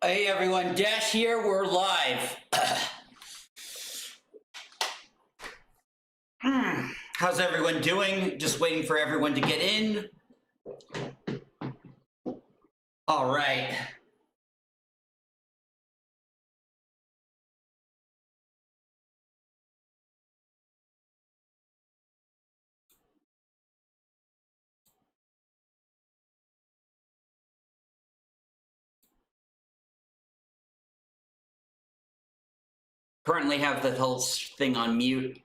Hey everyone, Dash here, we're live. How's everyone doing? Just waiting for everyone to get in. All right. Currently have the whole thing on mute.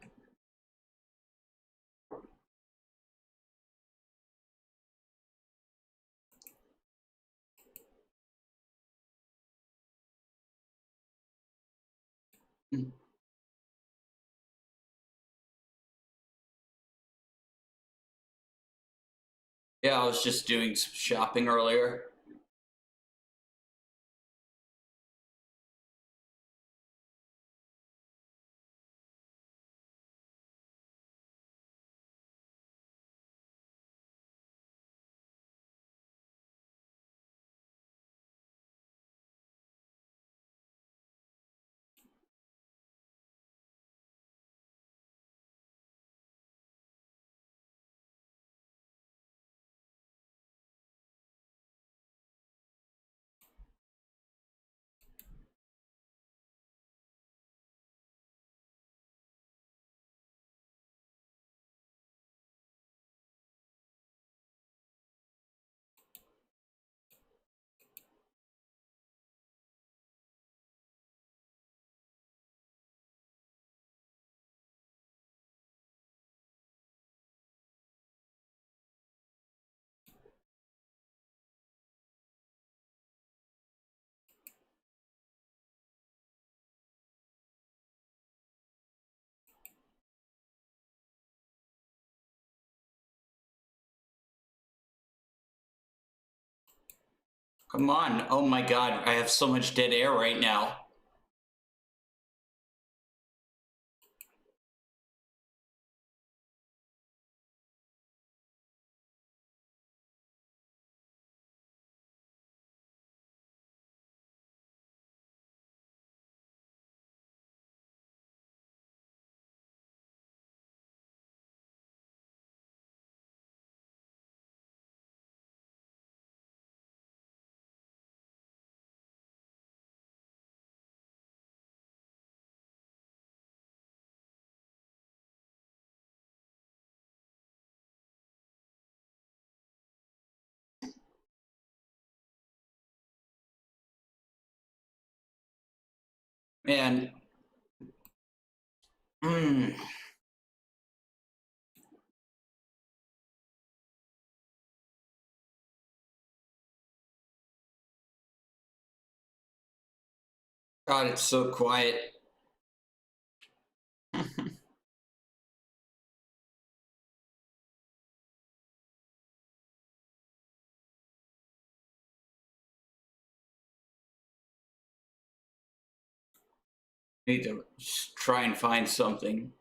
Yeah, I was just doing some shopping earlier. Come on. Oh my god, I have so much dead air right now. Man. God, it's so quiet. Need to try and find something.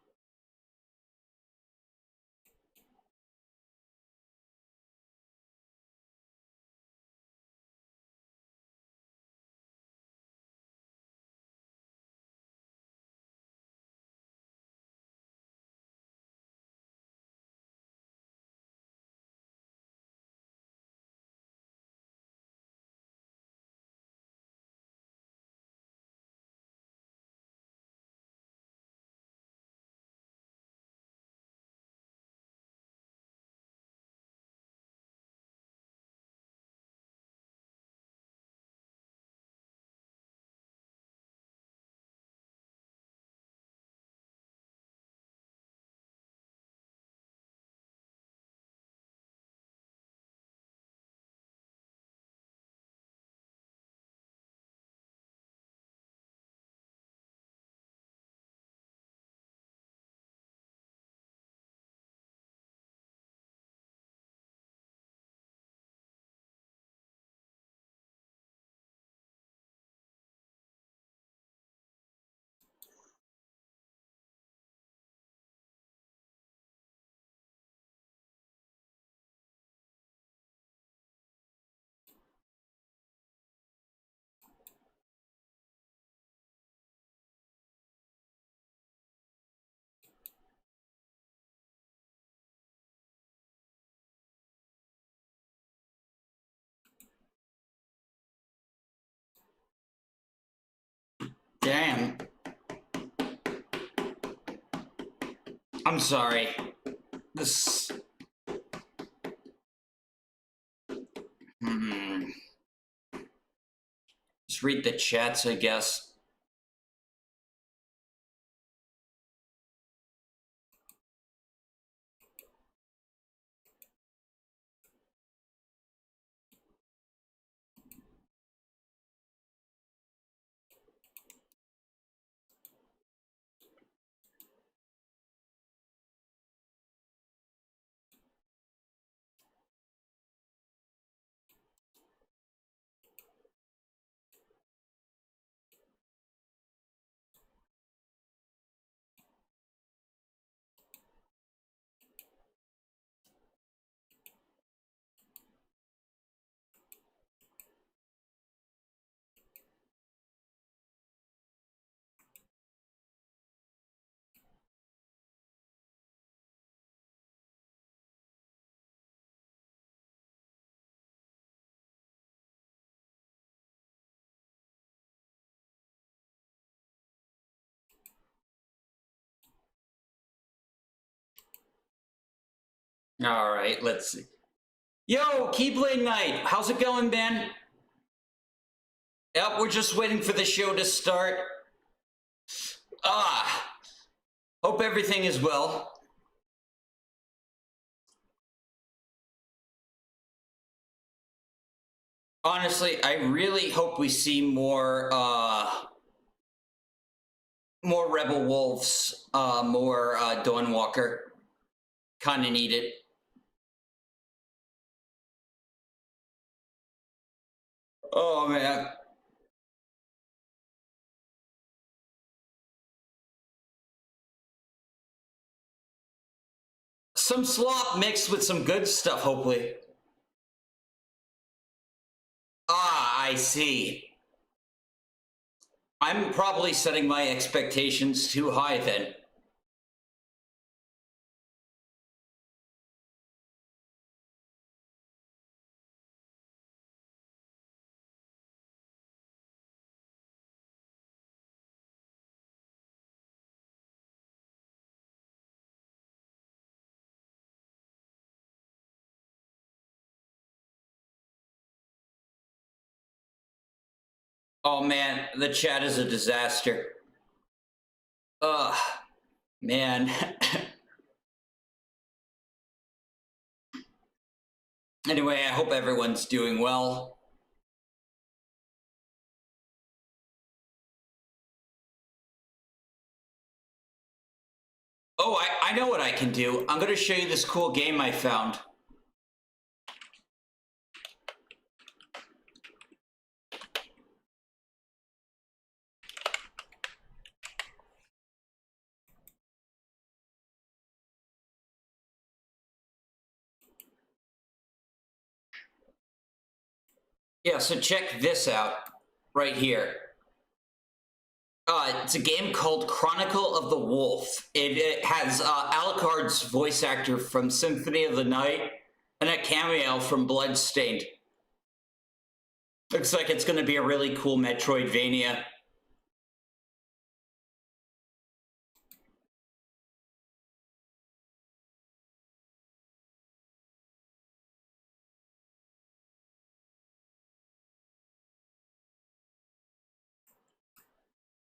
Damn. I'm sorry. This... Just read the chats, I guess. All right, let's see. Yo, Keyblade Knight, how's it going, Ben? Yep, we're just waiting for the show to start. Hope everything is well. Honestly, I really hope we see more Rebel Wolves, more Dawnwalker. Kinda need it. Oh, man. Some slop mixed with some good stuff, hopefully. I see. I'm probably setting my expectations too high then. Oh man, the chat is a disaster. Ugh, man. Anyway, I hope everyone's doing well. Oh, I know what I can do. I'm gonna show you this cool game I found. Yeah, so check this out right here. It's a game called Chronicle of the Wolf. It has Alucard's voice actor from Symphony of the Night and a cameo from Bloodstained. Looks like it's going to be a really cool Metroidvania.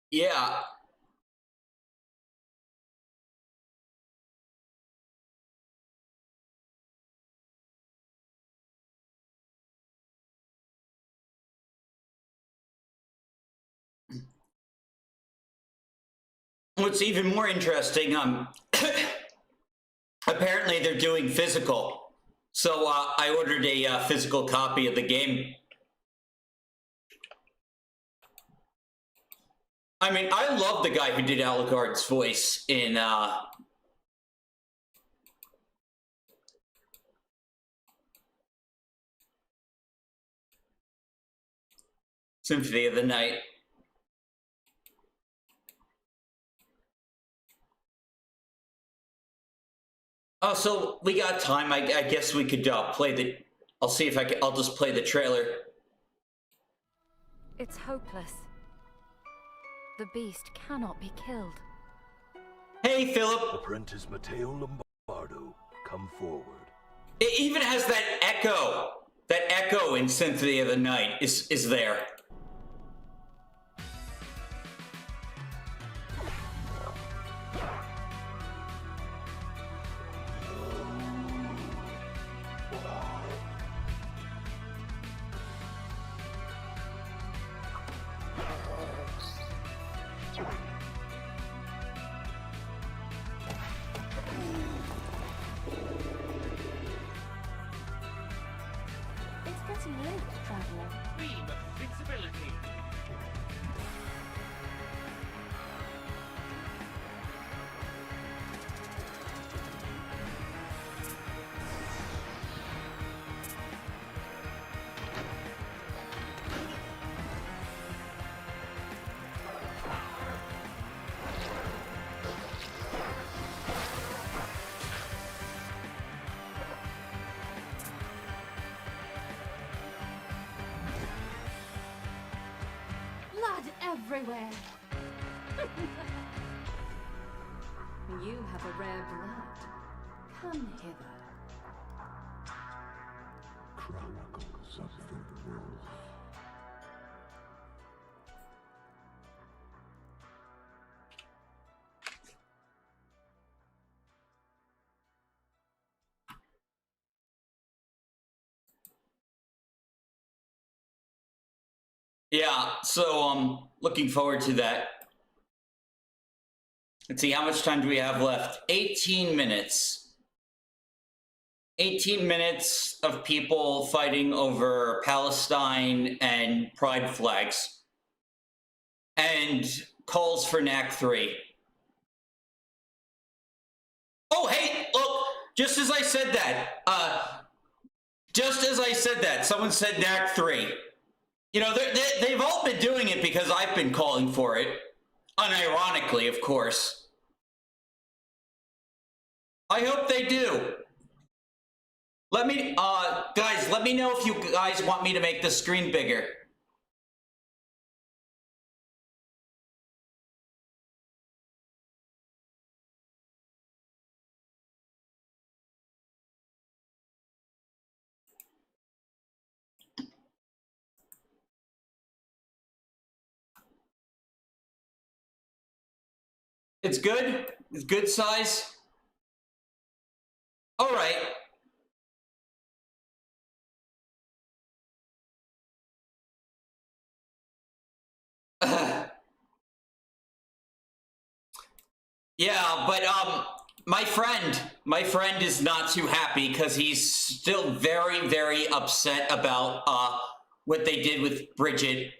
Yeah. What's even more interesting, apparently they're doing physical. So I ordered a physical copy of the game. I mean, I love the guy who did Alucard's voice in Symphony of the Night. Oh, so we got time. I guess we could play the... I'll see if I'll just play the trailer. It's hopeless. The beast cannot be killed. Hey, Philip. Apprentice Matteo Lombardo, come forward. It even has that echo. That echo in Symphony of the Night is there. It's getting late, traveler. Beam of visibility. Blood everywhere! You have a rare blood. Come hither. Chronicles of the Wolf. Yeah, so looking forward to that. Let's see, how much time do we have left? 18 minutes. 18 minutes of people fighting over Palestine and pride flags. And calls for NAC 3. Oh, hey, look, just as I said that, someone said NAC 3. You know, they've all been doing it because I've been calling for it. Unironically, of course. I hope they do. Let me, guys, let me know if you guys want me to make the screen bigger. It's good? It's good size? All right. Yeah, but my friend is not too happy because he's still very, very upset about what they did with Bridget.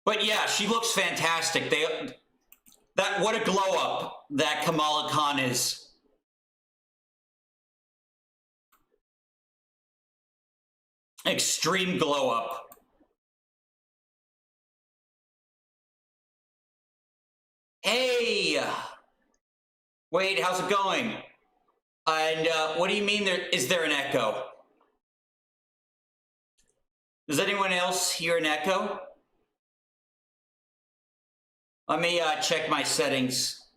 But yeah, she looks fantastic. What a glow up that Kamala Khan is. Extreme glow up. Hey! Wait, how's it going? And what do you mean is there an echo? Does anyone else hear an echo? Let me check my settings.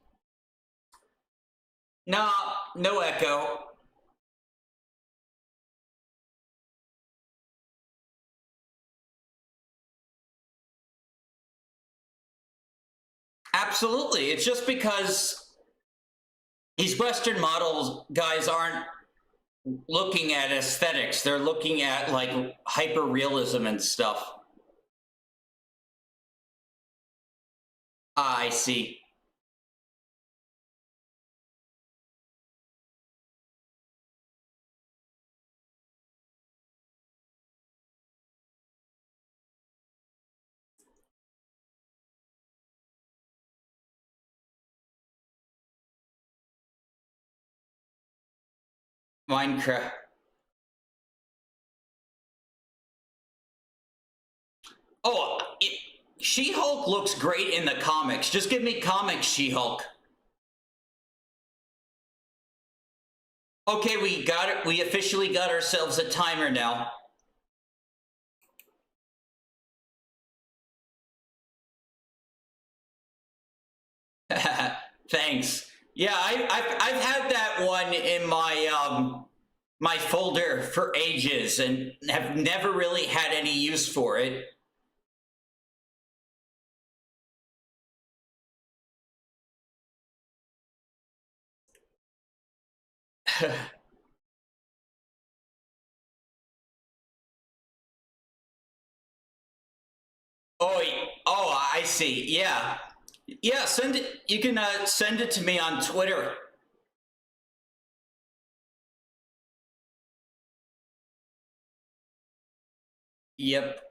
No, no echo. Absolutely. It's just because these Western models guys aren't looking at aesthetics. They're looking at like hyper realism and stuff. Ah, I see. Minecraft. Oh, She-Hulk looks great in the comics. Just give me comics She-Hulk. Okay, we got it. We officially got ourselves a timer now. Thanks. Yeah, I've had that one in my folder for ages and have never really had any use for it. Oh, I see. Yeah, yeah. Send it. You can send it to me on Twitter. Yep.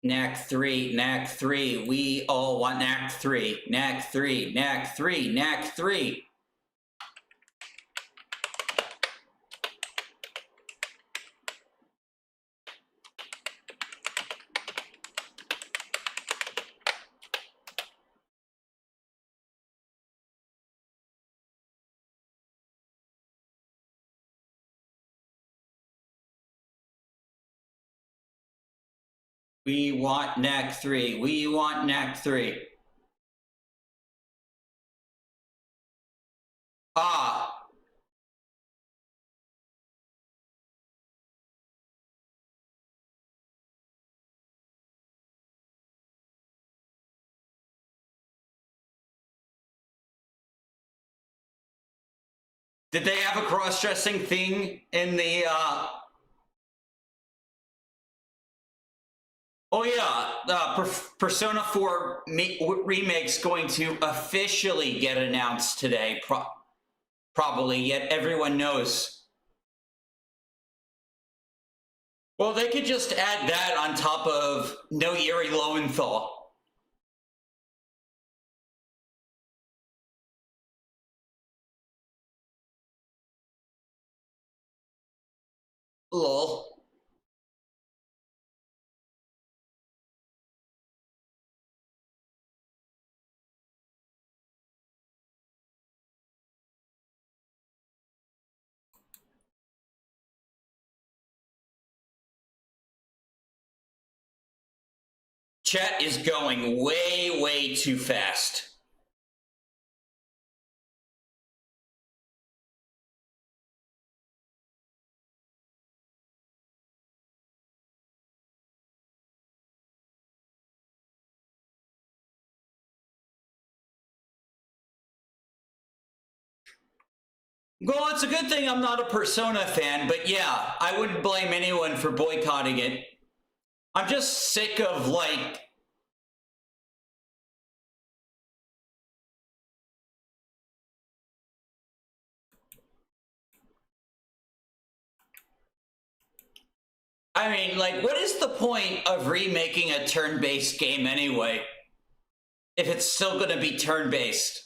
Knack 3, Knack 3. We all want Knack 3. Knack 3, Knack 3, Knack 3. We want Knack 3. We want Knack 3. Ah, did they have a cross-dressing thing in the Oh yeah, Persona 4 remake's going to officially get announced today. Probably, yet everyone knows. Well, they could just add that on top of No Yuri Lowenthal. Lol. Chat is going way, way too fast. Well, it's a good thing I'm not a Persona fan, but yeah, I wouldn't blame anyone for boycotting it. I'm just sick of, like, I mean, like, what is the point of remaking a turn-based game anyway? If it's still gonna be turn-based?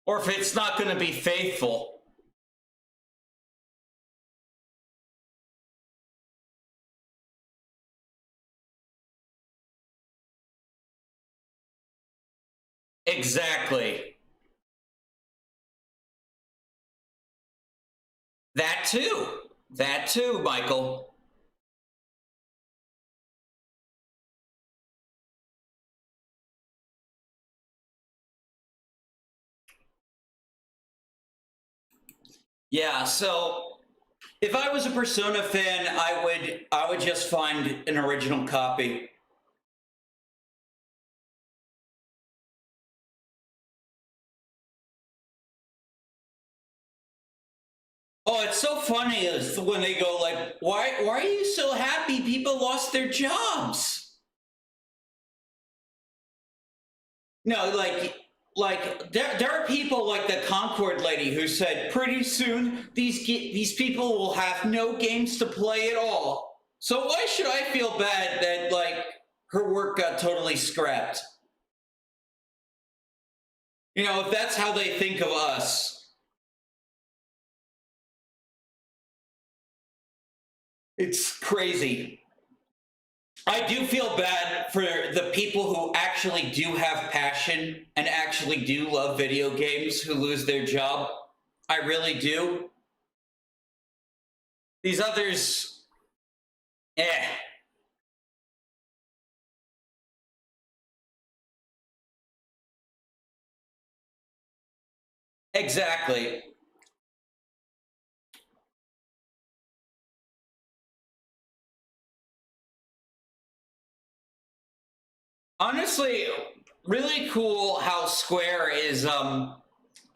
Or if it's not gonna be faithful? Exactly. That too. That too, Michael. Yeah, so if I was a Persona fan, I would just find an original copy. Oh, it's so funny is when they go like, why are you so happy people lost their jobs? No, there are people like the Concord lady who said pretty soon these people will have no games to play at all. So why should I feel bad that like her work got totally scrapped? You know, if that's how they think of us. It's crazy. I do feel bad for the people who actually do have passion and actually do love video games who lose their job. I really do. These others, eh. Exactly. Honestly, really cool how Square is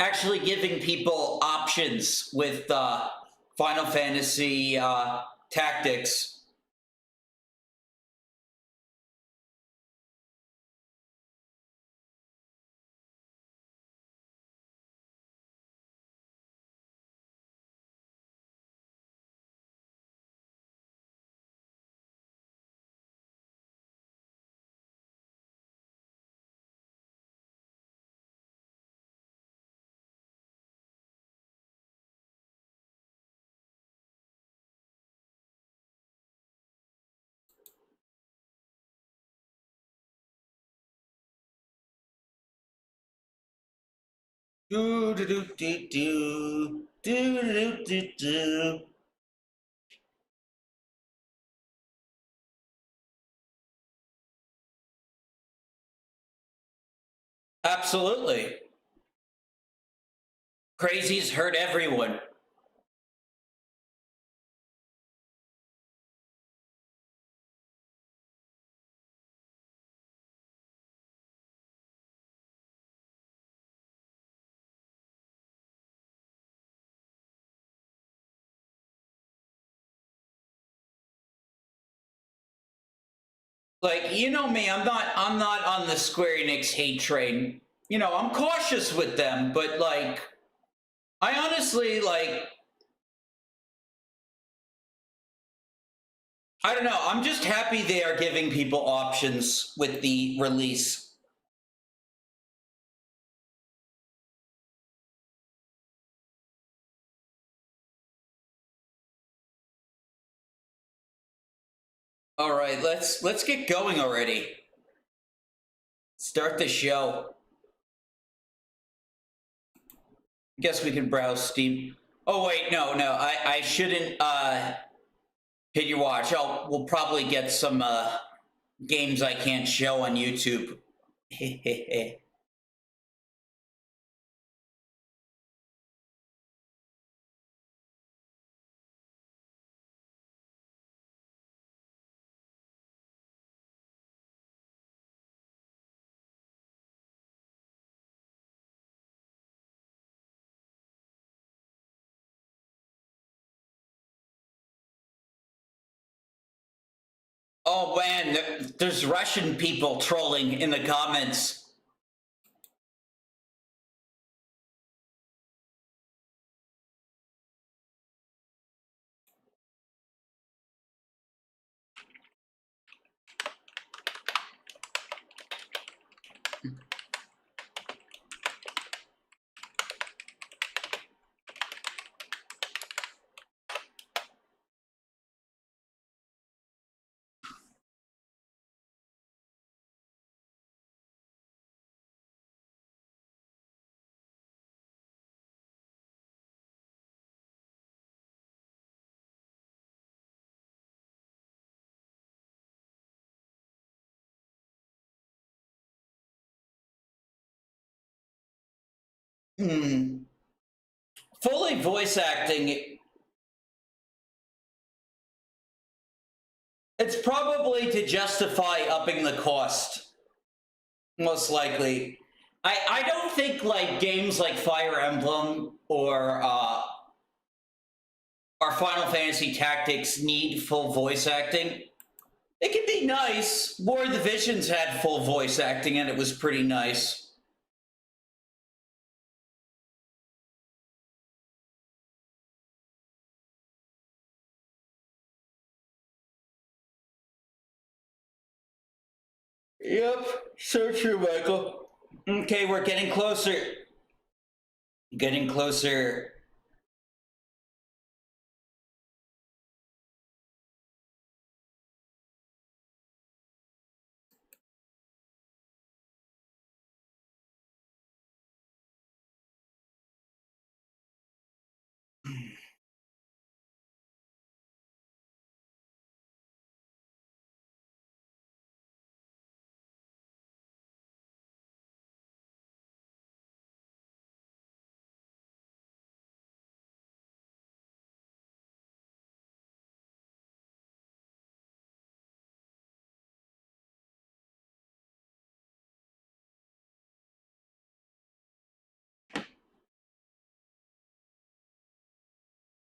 actually giving people options with Final Fantasy Tactics. Do do do do do do do do do. Absolutely. Crazies hurt everyone. Like, you know me, I'm not on the Square Enix hate train. You know, I'm cautious with them, but like I honestly like I don't know, I'm just happy they are giving people options with the release. All right, let's get going already. Start the show. Guess we can browse Steam. Oh wait, no, I shouldn't hit your watch. We'll probably get some games I can't show on YouTube. Oh man, there's Russian people trolling in the comments. Hmm. Fully voice acting, it's probably to justify upping the cost, most likely. I don't think like games like Fire Emblem or Final Fantasy Tactics need full voice acting. It can be nice. War of the Visions had full voice acting and it was pretty nice. Yep, so true, Michael. Okay, we're getting closer. Getting closer.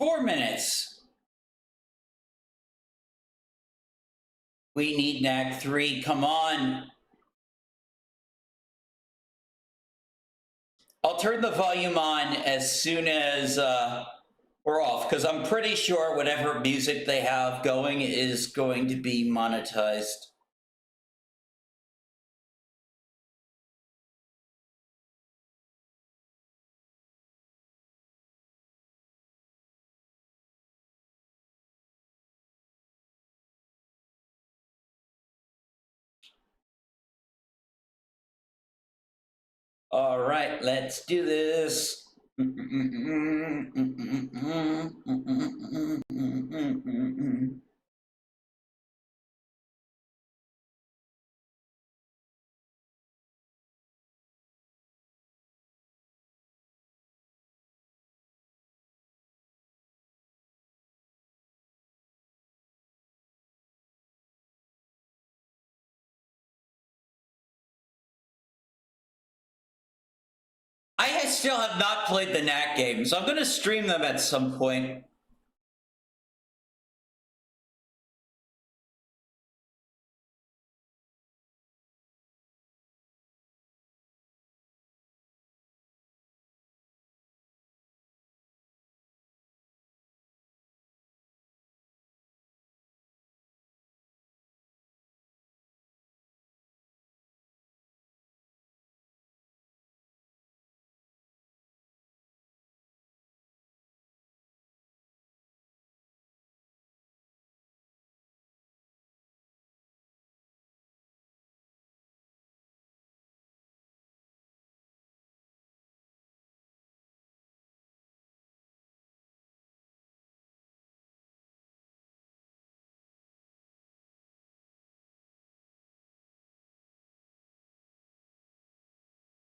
4 minutes. We need Knack 3, come on. I'll turn the volume on as soon as we're off, because I'm pretty sure whatever music they have going is going to be monetized. All right, let's do this. I still have not played the Knack games. I'm going to stream them at some point.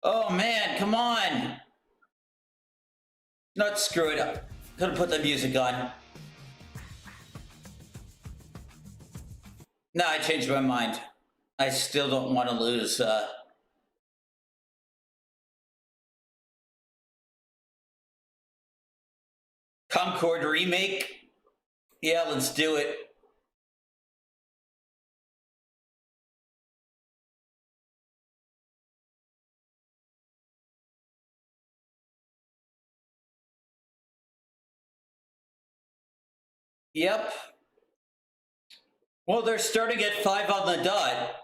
Oh man, come on! No, screw it up. Gonna put the music on. No, I changed my mind. I still don't want to lose, Concord remake? Yeah, let's do it. Yep. Well, they're starting at 5 on the dot.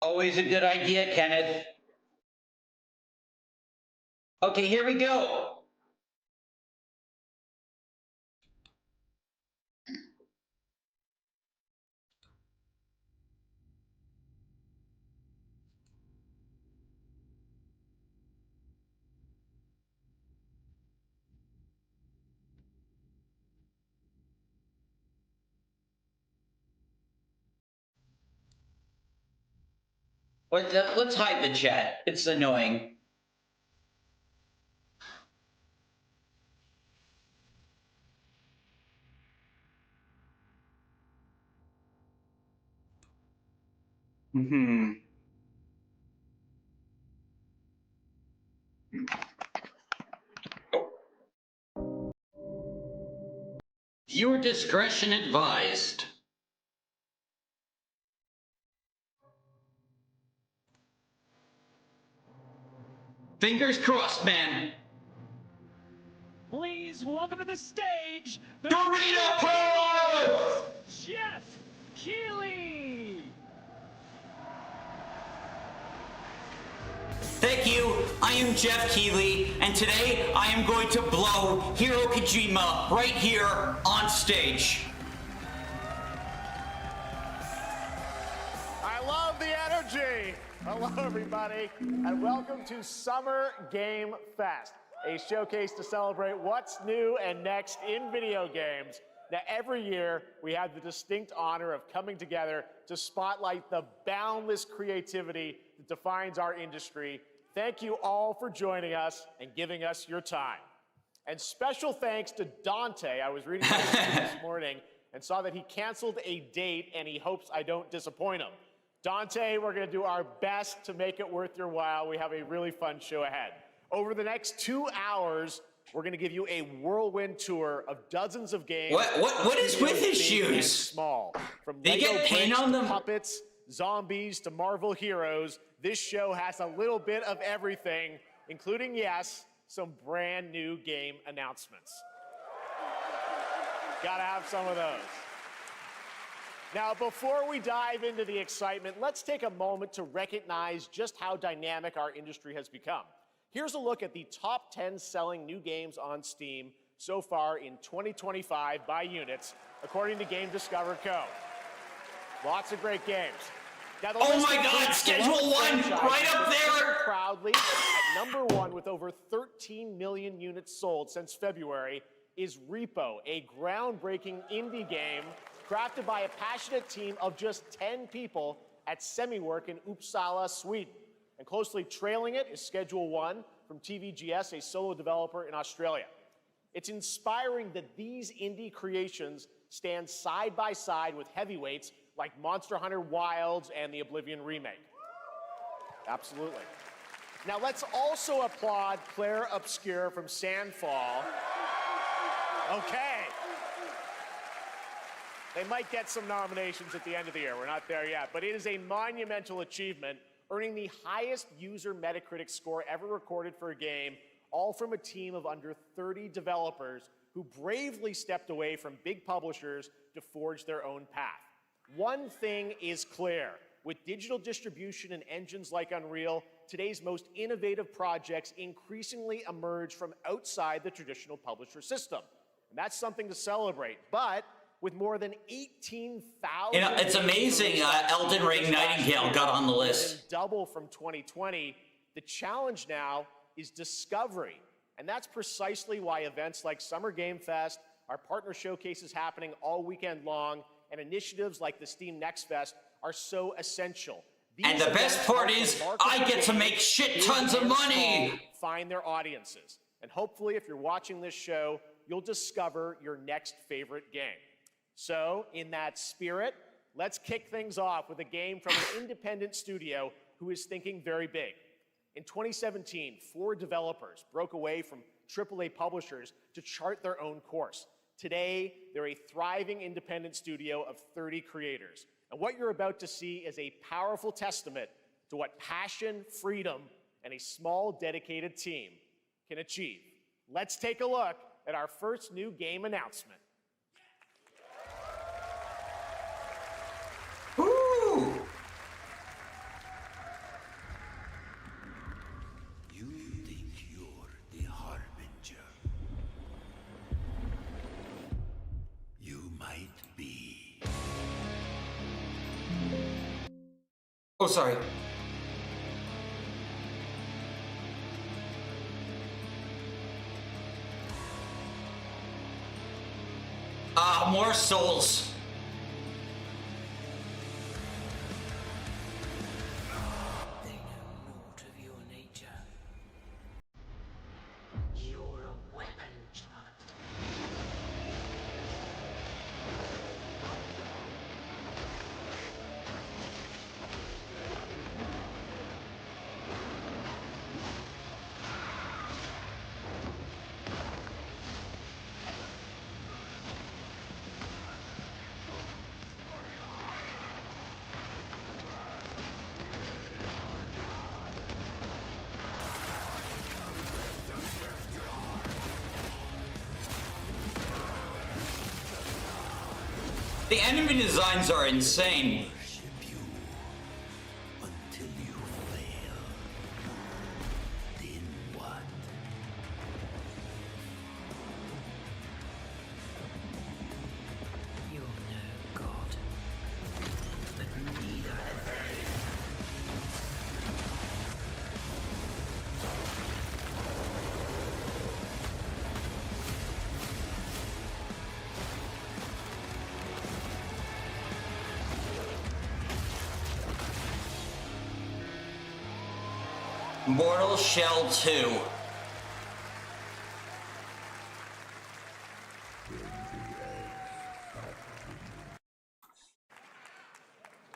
Always a good idea, Kenneth. Okay, here we go. Let's hide the chat. It's annoying. Your discretion advised. Fingers crossed, man. Please welcome to the stage, the Dorito Pose! Jeff Keighley! Thank you. I am Jeff Keighley, and today I am going to blow Hiro Kojima right here on stage. I love the energy. Hello, everybody, and welcome to Summer Game Fest, a showcase to celebrate what's new and next in video games. Now, every year, we have the distinct honor of coming together to spotlight the boundless creativity that defines our industry. Thank you all for joining us and giving us your time. And special thanks to Dante. I was reading his tweet this morning and saw that he canceled a date, and he hopes I don't disappoint him. Dante, we're going to do our best to make it worth your while. We have a really fun show ahead. Over the next 2 hours, we're going to give you a whirlwind tour of dozens of games. What is with his shoes? Small. From They Lego get paint bricks on to them? puppets, zombies to Marvel heroes, this show has a little bit of everything, including, yes, some brand new game announcements. Gotta have some of those. Now, before we dive into the excitement, let's take a moment to recognize just how dynamic our industry has become. Here's a look at the top 10 selling new games on Steam so far in 2025 by units, according to Game Discover Co. Lots of great games. Now, Oh my God, Schedule 1, right up there! Proudly at #1 with over 13 million units sold since February is Repo, a groundbreaking indie game crafted by a passionate team of just 10 people at Semiwork in Uppsala, Sweden. And closely trailing it is Schedule 1 from TVGS, a solo developer in Australia. It's inspiring that these indie creations stand side by side with heavyweights like Monster Hunter Wilds and the Oblivion remake. Absolutely. Now let's also applaud Claire Obscure from Sandfall. Okay. They might get some nominations at the end of the year. We're not there yet, but it is a monumental achievement, earning the highest user Metacritic score ever recorded for a game, all from a team of under 30 developers who bravely stepped away from big publishers to forge their own path. One thing is clear. With digital distribution and engines like Unreal, today's most innovative projects increasingly emerge from outside the traditional publisher system. And that's something to celebrate. But with more than 18,000... You know, it's amazing Elden Ring Nightingale got on the list. Double from 2020. The challenge now is discovery. And that's precisely why events like Summer Game Fest, our partner showcases happening all weekend long, and initiatives like the Steam Next Fest are so essential. And the best part is, I get to make shit tons of money! Find their audiences. And hopefully, if you're watching this show, you'll discover your next favorite game. So, in that spirit, let's kick things off with a game from an independent studio who is thinking very big. In 2017, 4 developers broke away from AAA publishers to chart their own course. Today, they're a thriving independent studio of 30 creators. And what you're about to see is a powerful testament to what passion, freedom, and a small, dedicated team can achieve. Let's take a look at our first new game announcement. Ooh! You think you're the Harbinger. You might be. Oh, sorry. More souls. They know naught of your nature. You're a weapon, child. The enemy designs are insane. Worship you until you fail. Then what? You're no god, but neither have they. Mortal Shell 2.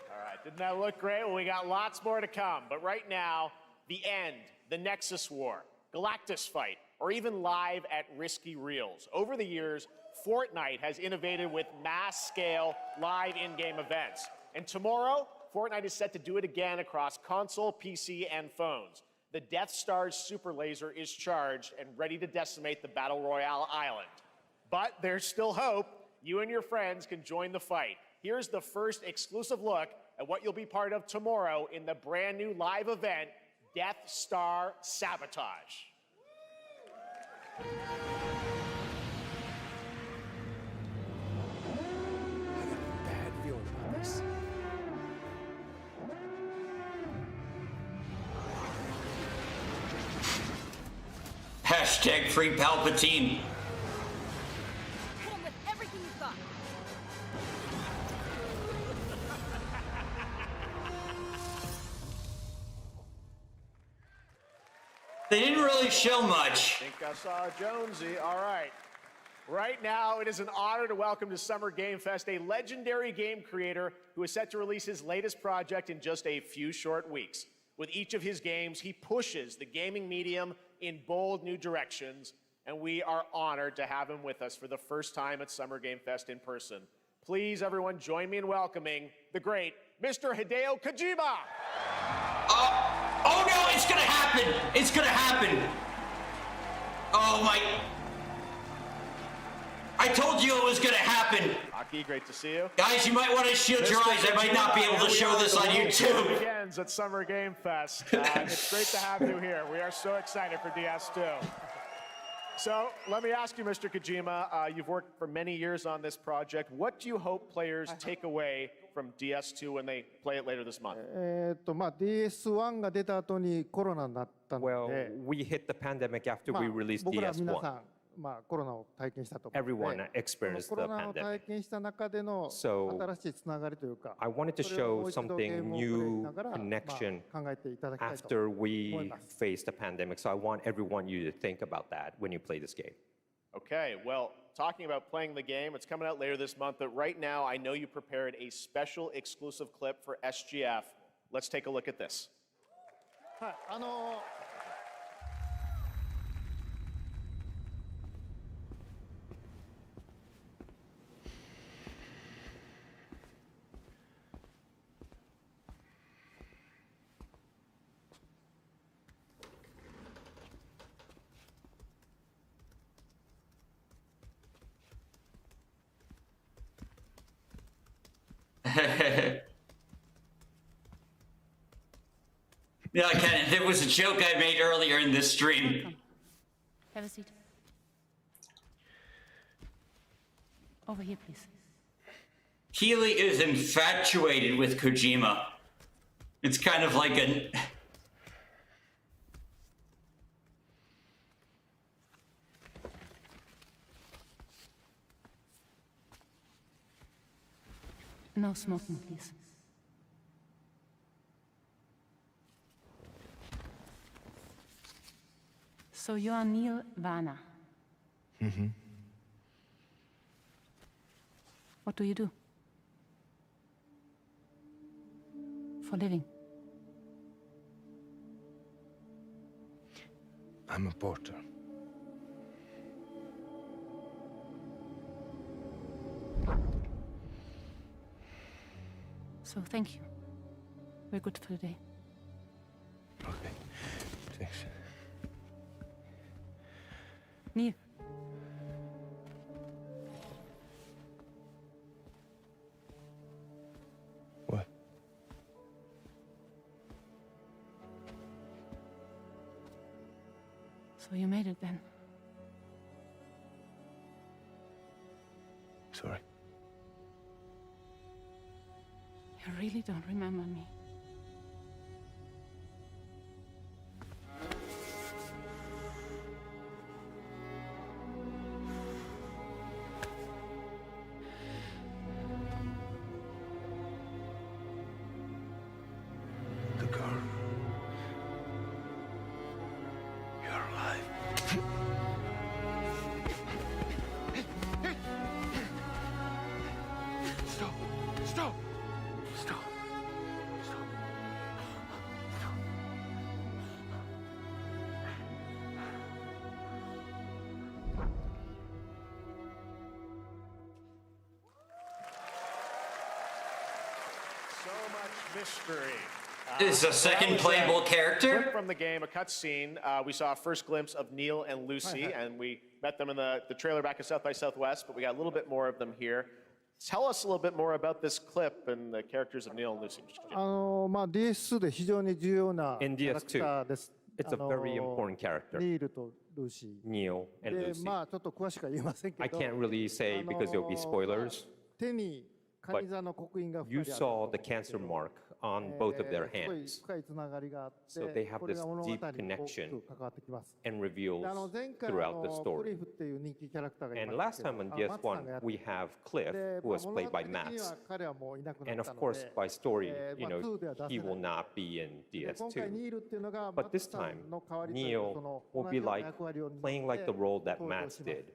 All right, didn't that look great? Well, we got lots more to come. But right now, the end, the Nexus War, Galactus Fight, or even live at Risky Reels. Over the years, Fortnite has innovated with mass-scale live in-game events. And tomorrow, Fortnite is set to do it again across console, PC, and phones. The Death Star's super laser is charged and ready to decimate the Battle Royale island. But there's still hope. You and your friends can join the fight. Here's the first exclusive look at what you'll be part of tomorrow in the brand new live event, Death Star Sabotage. I got a bad feeling about this. Hashtag free Palpatine. Hit him with everything you've got. They didn't really show much. I think I saw Jonesy. All right. Right now, it is an honor to welcome to Summer Game Fest a legendary game creator who is set to release his latest project in just a few short weeks. With each of his games, he pushes the gaming medium in bold new directions, and we are honored to have him with us for the first time at Summer Game Fest in person. Please, everyone, join me in welcoming the great Mr. Hideo Kojima. Oh no, it's gonna happen! It's gonna happen! Oh my... I told you it was gonna happen! Aki, great to see you. Guys, you might want to shield your eyes. I might not be able to show this on YouTube. Begins at Summer Game Fest. It's great to have you here. We are so excited for DS2. So let me ask you, Mr. Kojima, you've worked for many years on this project. What do you hope players take away from DS2 when they play it later this month? DS1 が出た後にコロナになったの Well, で、 we hit the pandemic after まあ we released 僕ら皆さ DS1. ん、コロナを体験したと思うの Everyone で、 experienced コ the ロナを体 pandemic. 験した中での So, 新しいつながりというか、 I wanted to それをも show う一度ゲー something ムをプレイし new ながら、connection 考えていただきたいと after 思い we ます。 faced the pandemic. So I want everyone you to think about that when you play this game. Okay, well, talking about playing the game, it's coming out later this month, but right now I know you prepared a special exclusive clip for SGF. Let's take a look at this. はい、Yeah, Ken, there was a joke I made earlier in this stream. Come. Have a seat. Over here, please. Keely is infatuated with Kojima. It's kind of like a... No smoking, please. So you are Neil Varner. Mm-hmm. What do you do? For a living? I'm a porter. So thank you. We're good for the day. Okay. Thanks. Neil. What? So you made it then. Sorry. You really don't remember me. The girl. mystery. Is a second that was playable clip character? from the game, a cutscene. We saw a first glimpse of Neil and Lucy, and we met them in the trailer back at South by Southwest, but we got a little bit more of them here. Tell us a little bit more about this clip and the characters of Neil and Lucy. DS2 で非常に重要なキ In ャラクターです。 It's a very important character, ニールとルーシー。 Neil and で、 Lucy. まあちょっと詳しくは言えませんけ I ど、 can't really say because there'll be spoilers. 手にカニ座の刻印が2人 You あると saw the cancer mark on both of their すごい hands 深いつながりがあって So they have これが this 物語に deep 大き connection く関わってきます。 and reveals で前回 throughout the クリ story. フっていう人気キャラクターがい And まし last た time け on ど、マッツさんがや DS1, って we have Cliff, で who was 物 played 語 by 的に Max. は彼はもういなくな And った of の course, で、 by story, まあ 2では出 he せな will い。 not be in で今回 DS2. ニールっていうのがマ But ッツ this さ time, んの代わりというか Neil その will 同 be じような like 役割を担って playing like the role that 登場 Max します。 did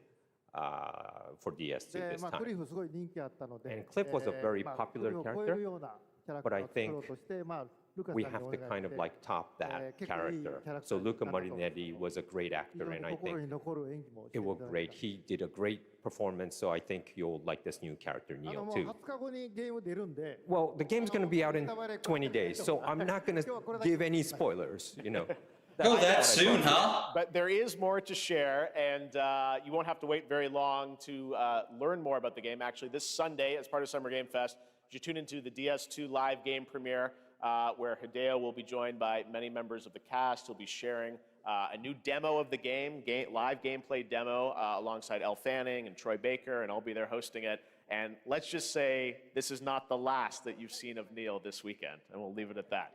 for DS2 で、 this まあ、クリ time. フすごい人気あったので、 And Cliff was a very まあ popular クリフを超え character, るようなキャラク but タ I ーを作ろ think うとして、まあ、ルカさん we に have お to 願 kind い of して、 like top that 結構いいキャ character. ラクタ So ーになったと Luca Marinetti was a great 非 actor, 常に and I 心 think に残る演技もして it い was ただ great. いた。 He did a great performance, so I think you'll like this new character, も Neil, う too. 20日後にゲーム出るんで、 Well, the game's going to be out in 20 days, so I'm not going to give any spoilers, you know. Oh, that soon, huh? But there is more to share, and you won't have to wait very long to learn more about the game. Actually, this Sunday, as part of Summer Game Fest, you tune into the DS2 live game premiere, where Hideo will be joined by many members of the cast. He'll be sharing a new demo of the game, live gameplay demo, alongside Elle Fanning and Troy Baker, and I'll be there hosting it. And let's just say this is not the last that you've seen of Neil this weekend, and we'll leave it at that.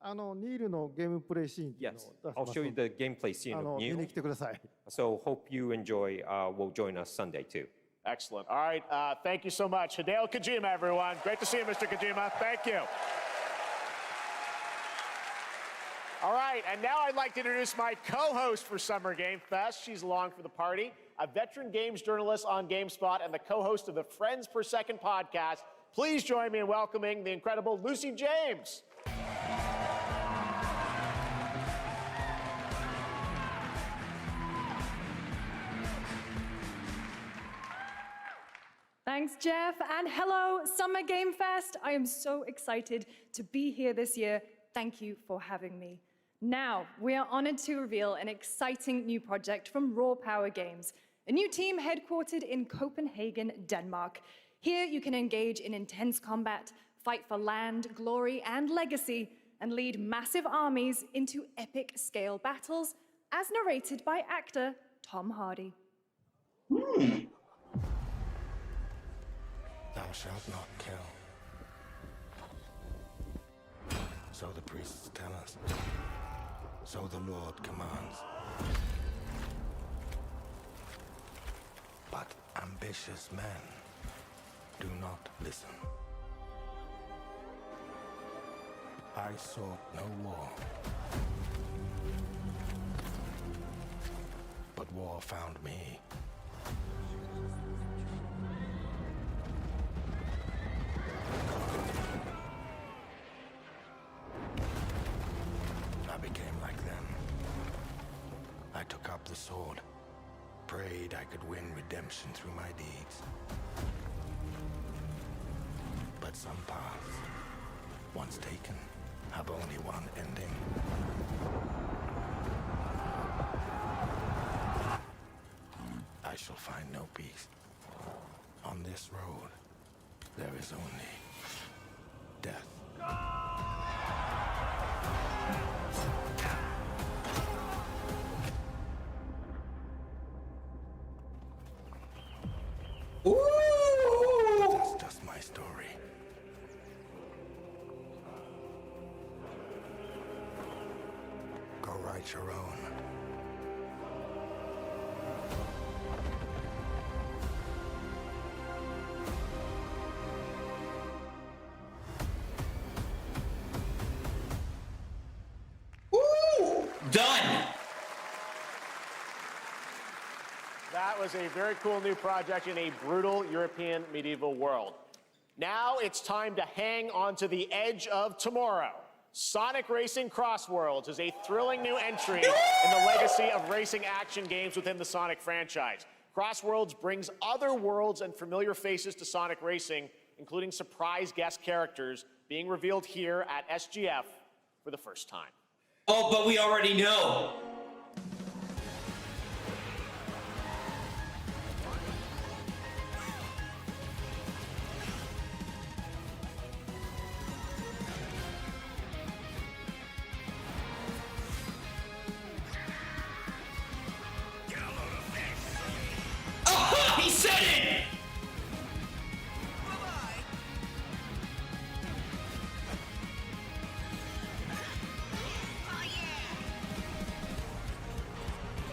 ニールのゲームプレイシーンっていうの Yes, を出し I'll ます show you ので、 the gameplay scene of 見に Neil. 来てください。 So hope you enjoy, will join us Sunday, too. Excellent. All right, thank you so much. Hideo Kojima, everyone. Great to see you, Mr. Kojima. Thank you. All right, and now I'd like to introduce my co-host for Summer Game Fest. She's along for the party, a veteran games journalist on GameSpot and the co-host of the Friends Per Second podcast. Please join me in welcoming the incredible Lucy James. Thanks, Jeff, and hello, Summer Game Fest. I am so excited to be here this year. Thank you for having me. Now, we are honored to reveal an exciting new project from Raw Power Games, a new team headquartered in Copenhagen, Denmark. Here, you can engage in intense combat, fight for land, glory, and legacy, and lead massive armies into epic scale battles, as narrated by actor Tom Hardy. Thou shalt not kill. So the priests tell us. So the Lord commands. But ambitious men do not listen. I sought no war. But war found me. I became like them. I took up the sword, prayed I could win redemption through my deeds. But some paths, once taken, have only one ending. I shall find no peace. On this road, there is only death. That's just my story. Go write your own. Done. That was a very cool new project in a brutal European medieval world. Now it's time to hang onto the edge of tomorrow. Sonic Racing Crossworlds is a thrilling new entry in the legacy of racing action games within the Sonic franchise. Crossworlds brings other worlds and familiar faces to Sonic Racing, including surprise guest characters being revealed here at SGF for the first time. Oh, but we already know. Oh, he said it!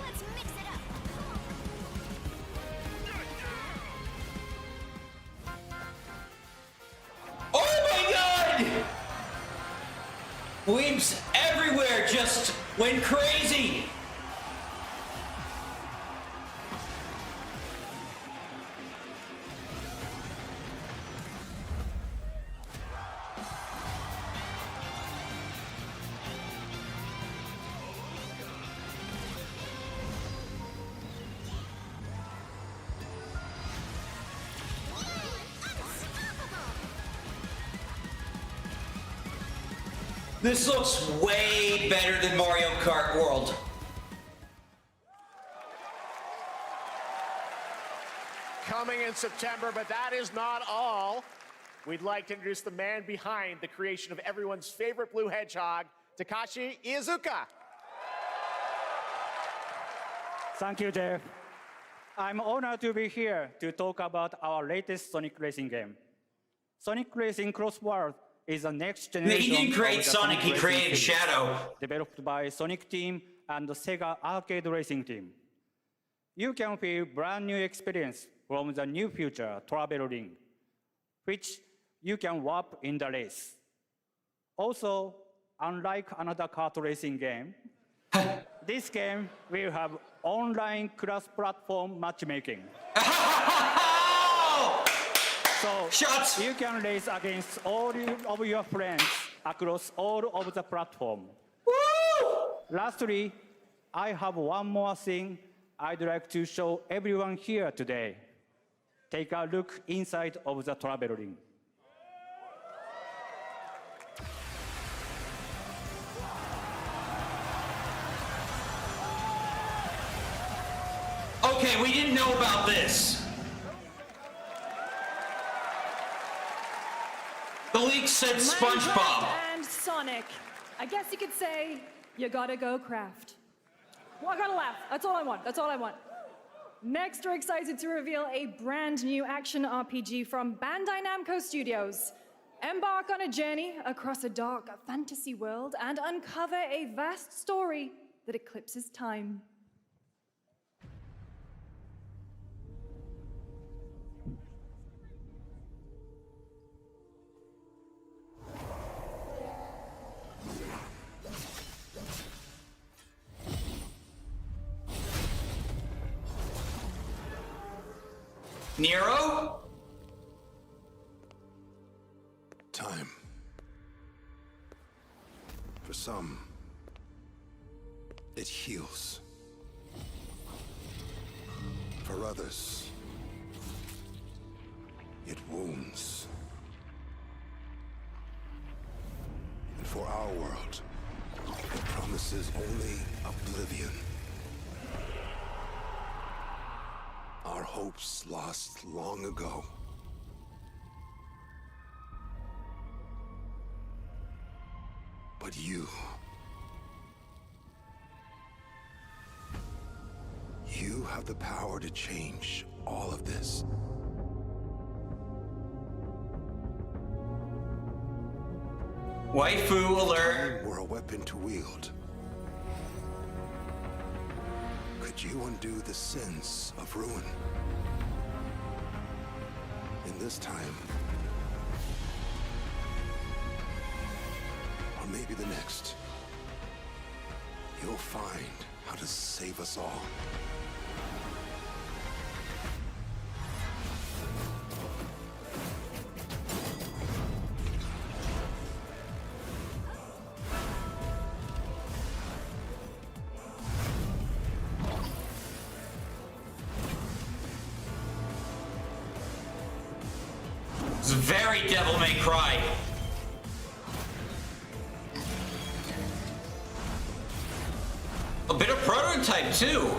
Let's mix it up. Oh my god! Weebs everywhere just went crazy! This looks way better than Mario Kart World. Coming in September, but that is not all. We'd like to introduce the man behind the creation of everyone's favorite blue hedgehog, Takashi Iizuka. Thank you, Jeff. I'm honored to be here to talk about our latest Sonic racing game. Sonic Racing Cross World is the next generation. He didn't create of the Sonic, he racing created series, Shadow. Developed by Sonic Team and the Sega Arcade Racing Team. You can feel brand new experience from the new future travel ring, which you can warp in the race. Also, unlike another kart racing game, this game will have online cross-platform matchmaking. So Shots. you can race against all of your friends across all of the platform. Woo! Lastly, I have one more thing I'd like to show everyone here today. Take a look inside of the travel ring. Okay, we didn't know about this. The leak said SpongeBob. Minecraft and Sonic. I guess you could say, you gotta go craft. Well, I gotta laugh. That's all I want. That's all I want. Next, we're excited to reveal a brand new action RPG from Bandai Namco Studios. Embark on a journey across a dark fantasy world and uncover a vast story that eclipses time. Nero? Time. For some, it heals. For others, it wounds. And for our world, it promises only oblivion. Our hopes lost long ago. But you have the power to change all of this. Waifu alert. Time were a weapon to wield. Could you undo the sins of ruin? In this time, or maybe the next, you'll find how to save us all. It's very Devil May Cry. A bit of Prototype, too.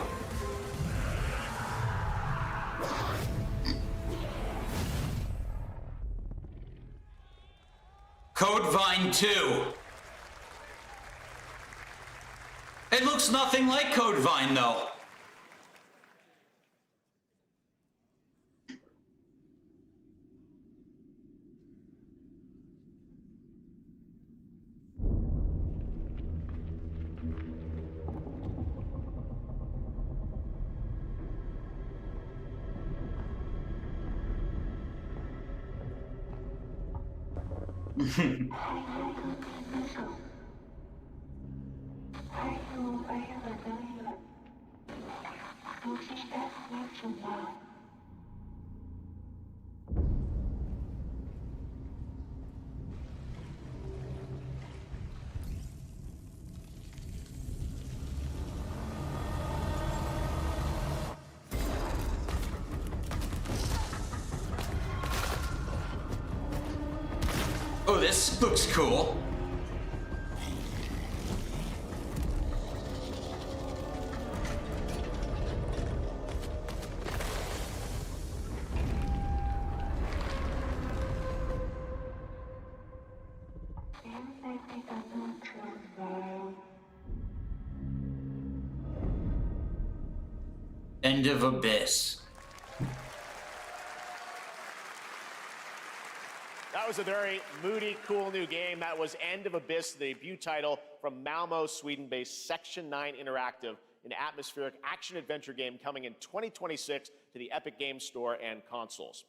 Code Vine 2. It looks nothing like Code Vine, though. Oh, this looks cool. End of Abyss. That was a very moody, cool new game. That was End of Abyss, the debut title from Malmo, Sweden-based Section 9 Interactive, an atmospheric action-adventure game coming in 2026 to the Epic Games Store and consoles.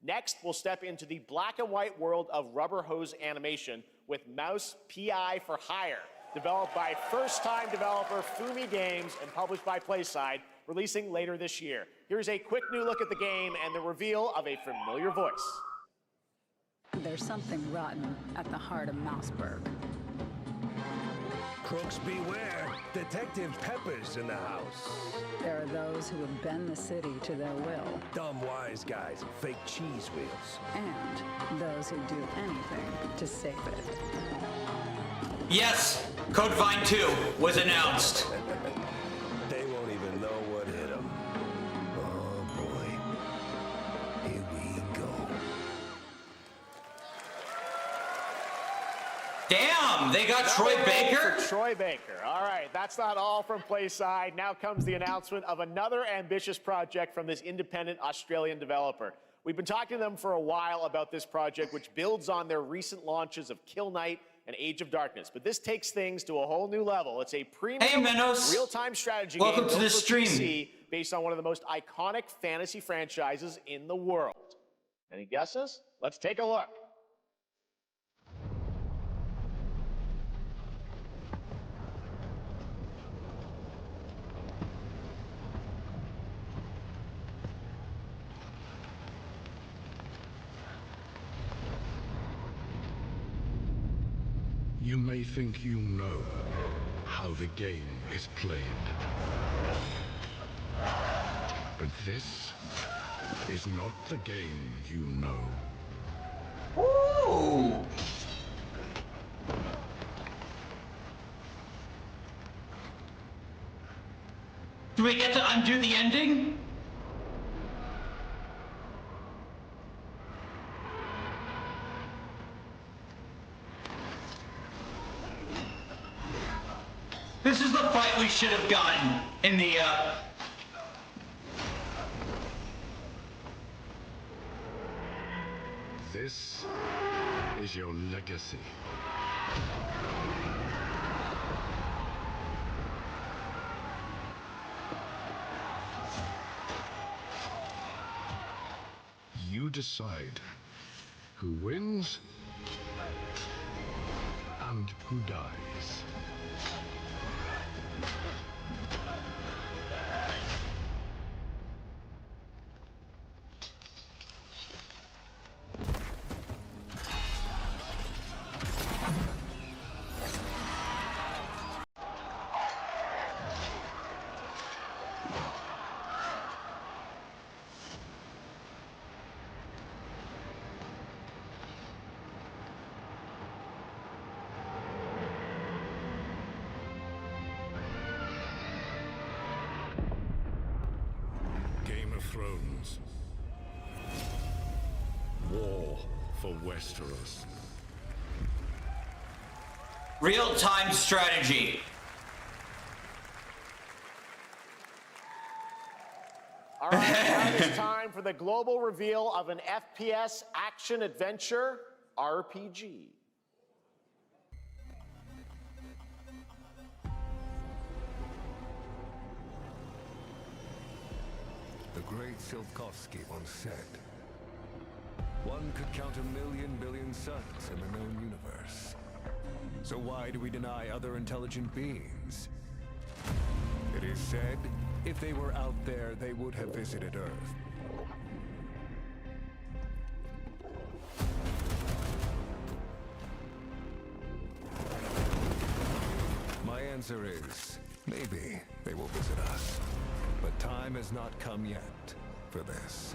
Next, we'll step into the black and white world of rubber hose animation with Mouse PI for Hire, developed by first-time developer Fumi Games and published by PlaySide, releasing later this year. Here's a quick new look at the game and the reveal of a familiar voice. There's something rotten at the heart of Mouseburg. Crooks beware. Detective Pepper's in the house. There are those who would bend the city to their will. Dumb wise guys and fake cheese wheels. And those who do anything to save it. Yes, Code Vine 2 was announced. They won't even know what hit them. Oh boy. Here we go. Damn, they got Troy Baker? For Troy Baker. All right, that's not all from PlaySide. Now comes the announcement of another ambitious project from this independent Australian developer. We've been talking to them for a while about this project, which builds on their recent launches of Kill Knight and Age of Darkness. But this takes things to a whole new level. It's a premium real-time strategy game Welcome to the stream. PC based on one of the most iconic fantasy franchises in the world. Any guesses? Let's take a look. You may think you know how the game is played. But this is not the game you know. Ooh! Do we get to undo the ending? This is the fight we should have gotten in the, This is your legacy. You decide who wins and who dies. thrones. War for Westeros. Real-time strategy. All right, now it is time for the global reveal of an FPS action-adventure RPG. The great Silkovsky once said, one could count 1,000,000 billion suns in the known universe. So why do we deny other intelligent beings? It is said, if they were out there, they would have visited Earth. My answer is, maybe they will visit us. But time has not come yet for this.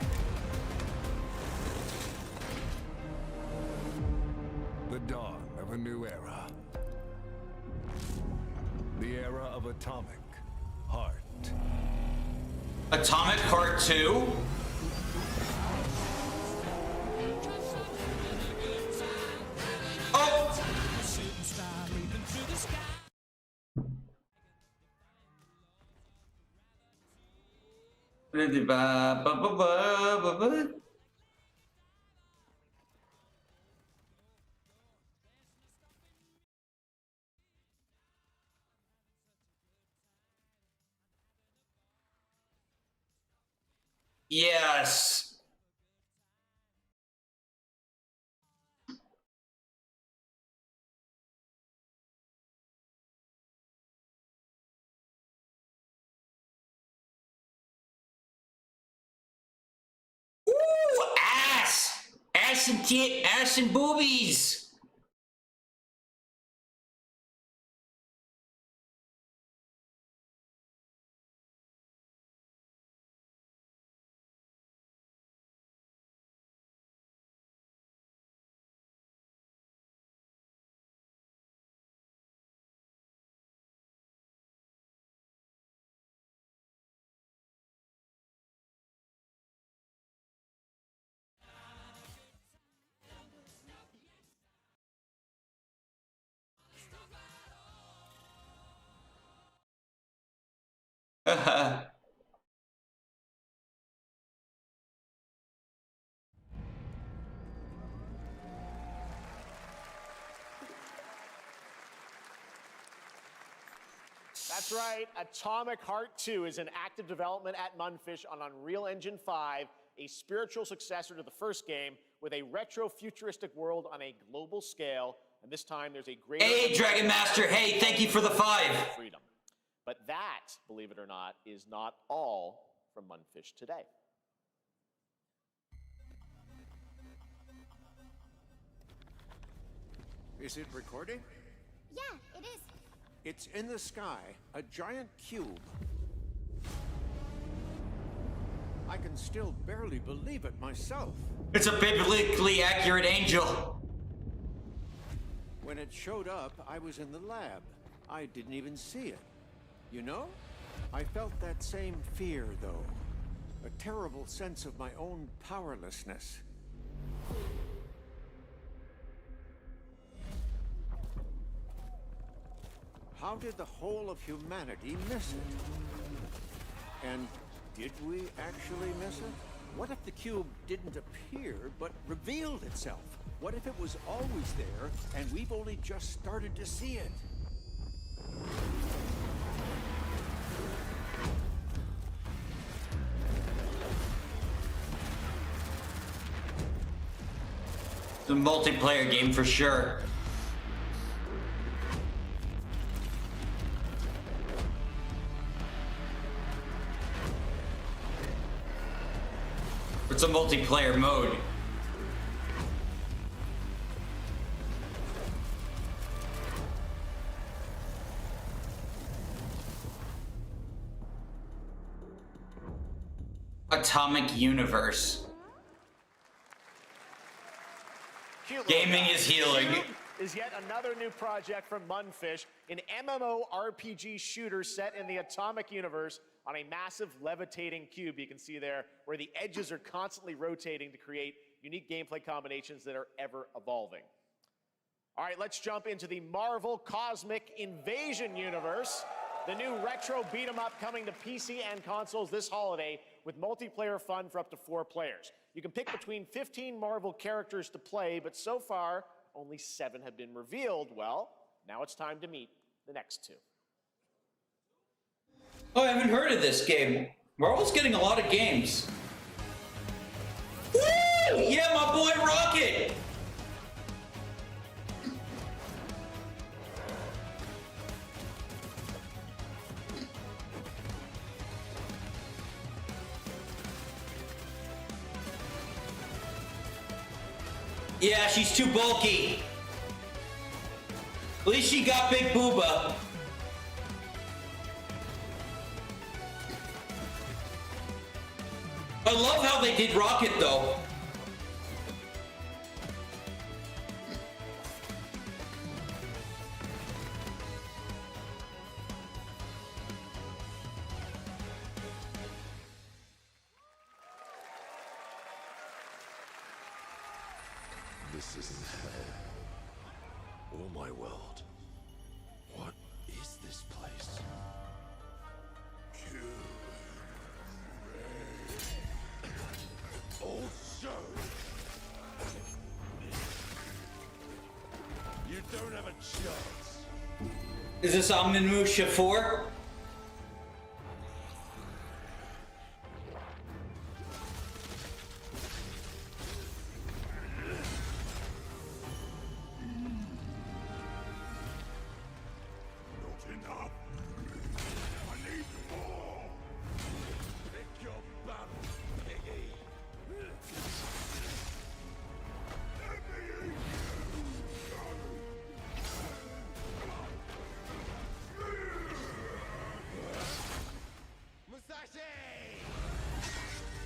The dawn of a new era. The era of Atomic Heart. Atomic Heart 2? Oh! Yes. Ooh, ass! Ass and ass and boobies! That's right, Atomic Heart 2 is in active development at Munfish on Unreal Engine 5, a spiritual successor to the first game with a retro-futuristic world on a global scale, and this time there's a great... Hey, Dragon Master, hey, thank you for the 5. Freedom. But that, believe it or not, is not all from Munfish today. Is it recording? Yeah, it is. It's in the sky, a giant cube. I can still barely believe it myself. It's a biblically accurate angel. When it showed up, I was in the lab. I didn't even see it. You know? I felt that same fear, though. A terrible sense of my own powerlessness. How did the whole of humanity miss it? And did we actually miss it? What if the cube didn't appear, but revealed itself? What if it was always there, and we've only just started to see it? It's a multiplayer game for sure. It's a multiplayer mode. Atomic Universe. Gaming is healing. Cube is yet another new project from Munfish, an MMORPG shooter set in the Atomic Universe on a massive levitating cube you can see there, where the edges are constantly rotating to create unique gameplay combinations that are ever evolving. All right, let's jump into the Marvel Cosmic Invasion universe. The new retro beat 'em up coming to PC and consoles this holiday with multiplayer fun for up to 4 players. You can pick between 15 Marvel characters to play, but so far, only 7 have been revealed. Well, now it's time to meet the next 2. Oh, I haven't heard of this game. Marvel's getting a lot of games. Woo! Yeah, my boy Rocket! Yeah, she's too bulky. At least she got Big Booba. I love how they did Rocket, though. This isn't hell or my world. What is this place? Also, you don't have a chance. Is this Omnimusha 4?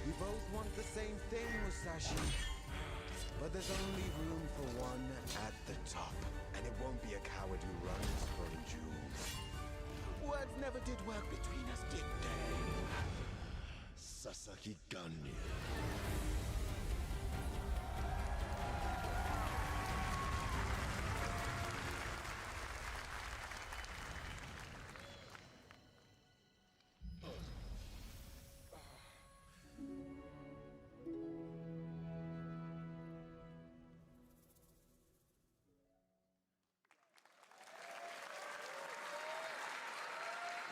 We both want the same thing, Musashi. But there's only room for one at the top. And it won't be a coward who runs from jewels. Words never did work between us, did they? Sasaki Ganyu.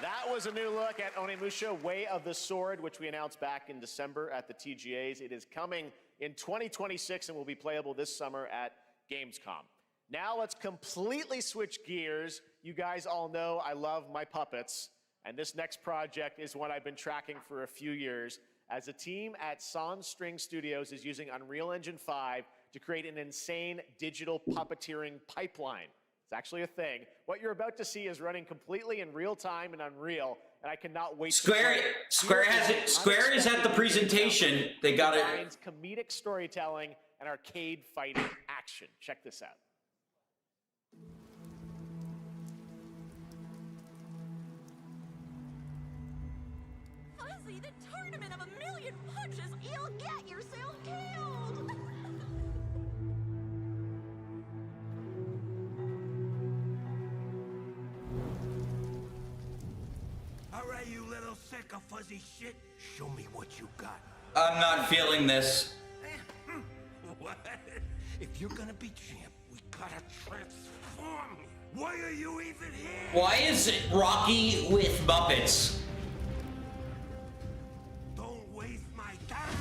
That was a new look at Onimusha Way of the Sword, which we announced back in December at the TGAs. It is coming in 2026 and will be playable this summer at Gamescom. Now let's completely switch gears. You guys all know I love my puppets, and this next project is one I've been tracking for a few years, as a team at Sans String Studios is using Unreal Engine 5 to create an insane digital puppeteering pipeline. It's actually a thing. What you're about to see is running completely in real time in Unreal, and I cannot wait Square has it. Square is at the presentation. They got it. Comedic storytelling and arcade fighting action. Check this out. Fuzzy, the tournament of a million punches, you'll get yourself killed! All right, you little sick of fuzzy shit. Show me what you got. I'm not feeling this. What? If you're gonna be champ, we gotta transform you. Why are you even here? Why is it Rocky with Muppets? Don't waste my time.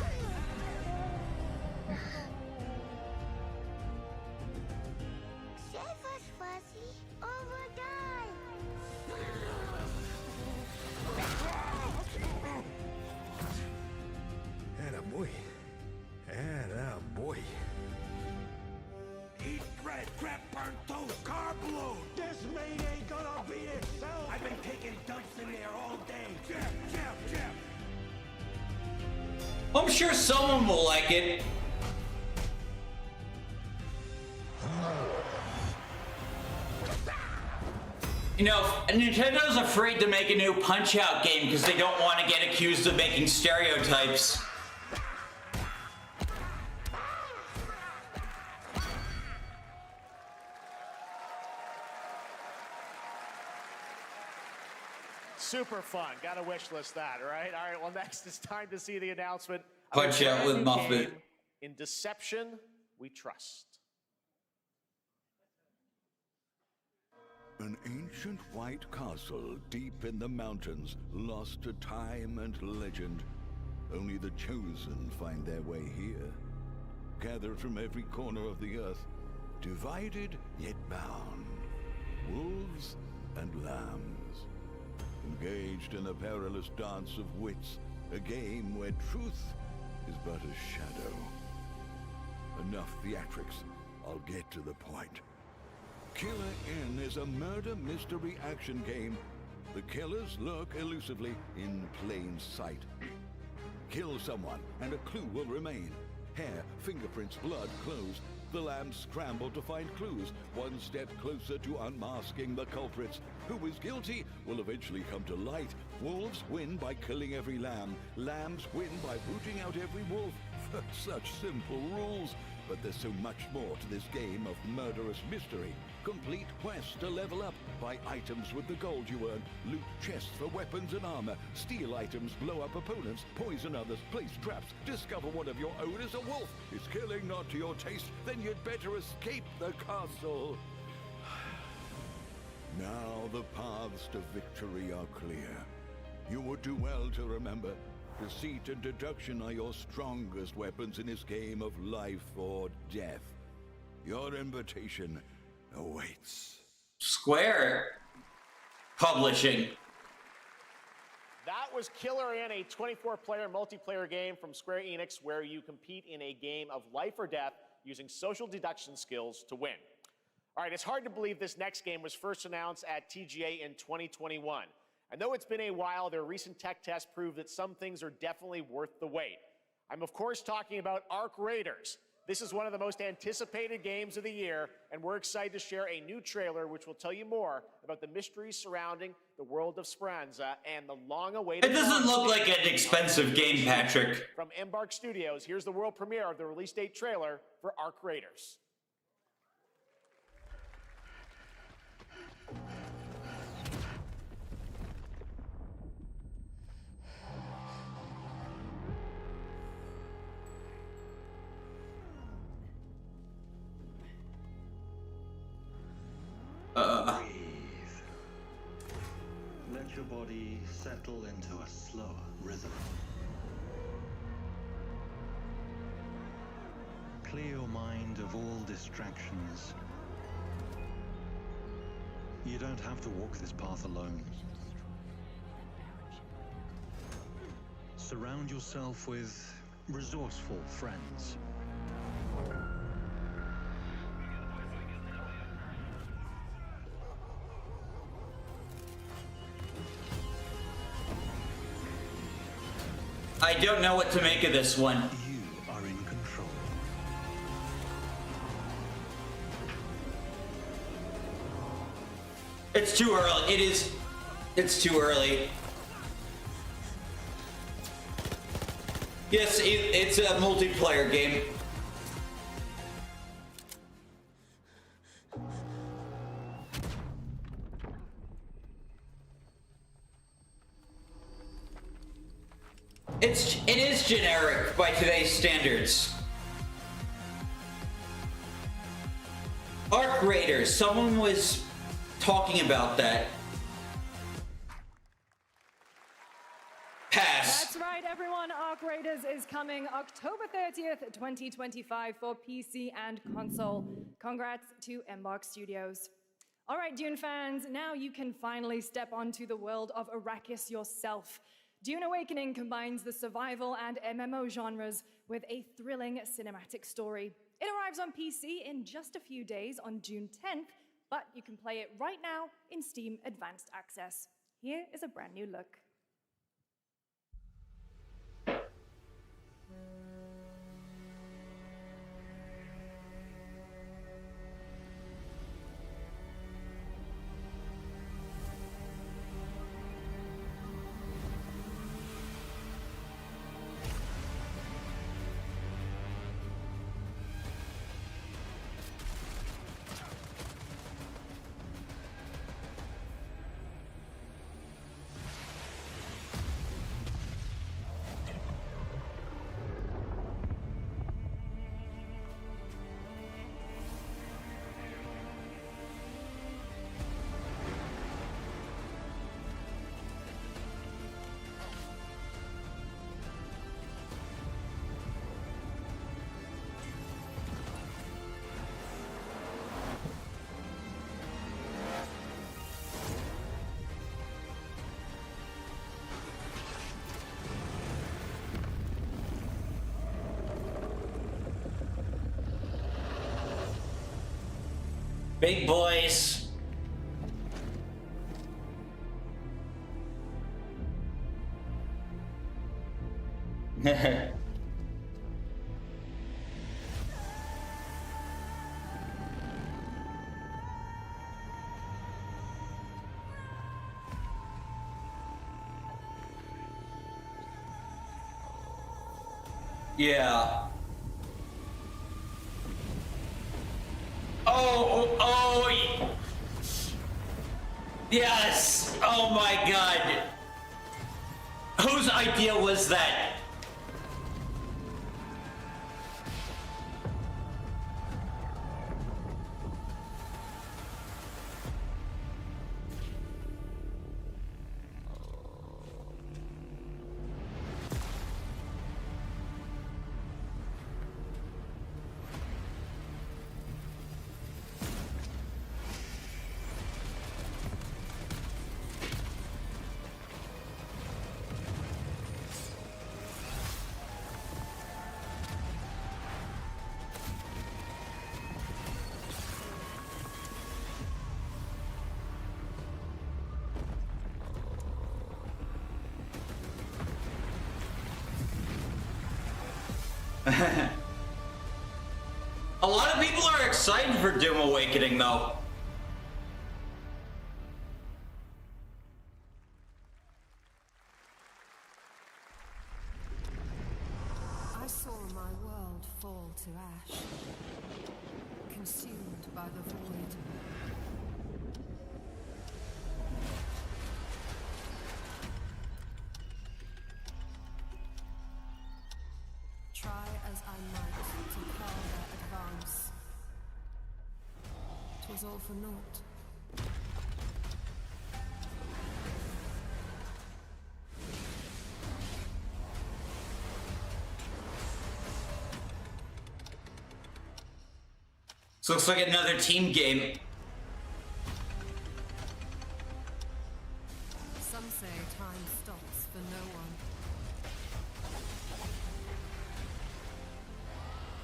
Save us, Fuzzy, or we'll die! Attaboy. Attaboy. Eat bread, crap, burnt toast, carb load. This mate ain't gonna beat itself. I've been taking dumps in there all day. Jeff. I'm sure someone will like it. You know, Nintendo's afraid to make a new Punch-Out game because they don't want to get accused of making stereotypes. Super fun. Gotta wish list that, right? All right, well, next it's time to see the announcement. Punch Out with Muffet. In Deception, we trust. An ancient white castle deep in the mountains, lost to time and legend. Only the chosen find their way here. Gathered from every corner of the earth, divided yet bound. Wolves and lambs. Engaged in a perilous dance of wits, a game where truth is but a shadow. Enough theatrics, I'll get to the point. Killer Inn is a murder mystery action game. The killers lurk elusively in plain sight. Kill someone and a clue will remain. Hair, fingerprints, blood, clothes. The lambs scramble to find clues, one step closer to unmasking the culprits. Who is guilty will eventually come to light. Wolves win by killing every lamb. Lambs win by rooting out every wolf. Such simple rules. But there's so much more to this game of murderous mystery. Complete quests to level up. Buy items with the gold you earn. Loot chests for weapons and armor. Steal items, blow up opponents, poison others, place traps. Discover one of your own is a wolf. Is killing not to your taste? Then you'd better escape the castle. Now the paths to victory are clear. You would do well to remember, deceit and deduction are your strongest weapons in this game of life or death. Your invitation awaits. Square Publishing. That was Killer Inn, a 24-player multiplayer game from Square Enix where you compete in a game of life or death using social deduction skills to win. All right, it's hard to believe this next game was first announced at TGA in 2021. And though it's been a while, their recent tech tests prove that some things are definitely worth the wait. I'm of course talking about Arc Raiders. This is one of the most anticipated games of the year, and we're excited to share a new trailer which will tell you more about the mysteries surrounding the world of Speranza and the long-awaited— It doesn't look like an expensive game, Patrick. From Embark Studios, here's the world premiere of the release date trailer for Arc Raiders. Let your body settle into a slower rhythm. Clear your mind of all distractions. You don't have to walk this path alone. Surround yourself with resourceful friends. I don't know what to make of this one. You are in control. It's too early. It's too early. Yes, it's a multiplayer game. It is generic by today's standards. Arc Raiders, someone was talking about that. Pass. That's right, everyone. Arc Raiders is coming October 30th, 2025 for PC and console. Congrats to Embark Studios. All right, Dune fans, now you can finally step onto the world of Arrakis yourself. Dune Awakening combines the survival and MMO genres with a thrilling cinematic story. It arrives on PC in just a few days on June 10th, but you can play it right now in Steam Advanced Access. Here is a brand new look. Big boys. Yeah. Oh. Yes. Oh my God. Whose idea was that? A lot of people are excited for Doom Awakening, though. I saw my world fall to ash, consumed by the void. Try as I might to quell their advance. 'Twas all for naught. This looks like another team game. Some say time stops for no one.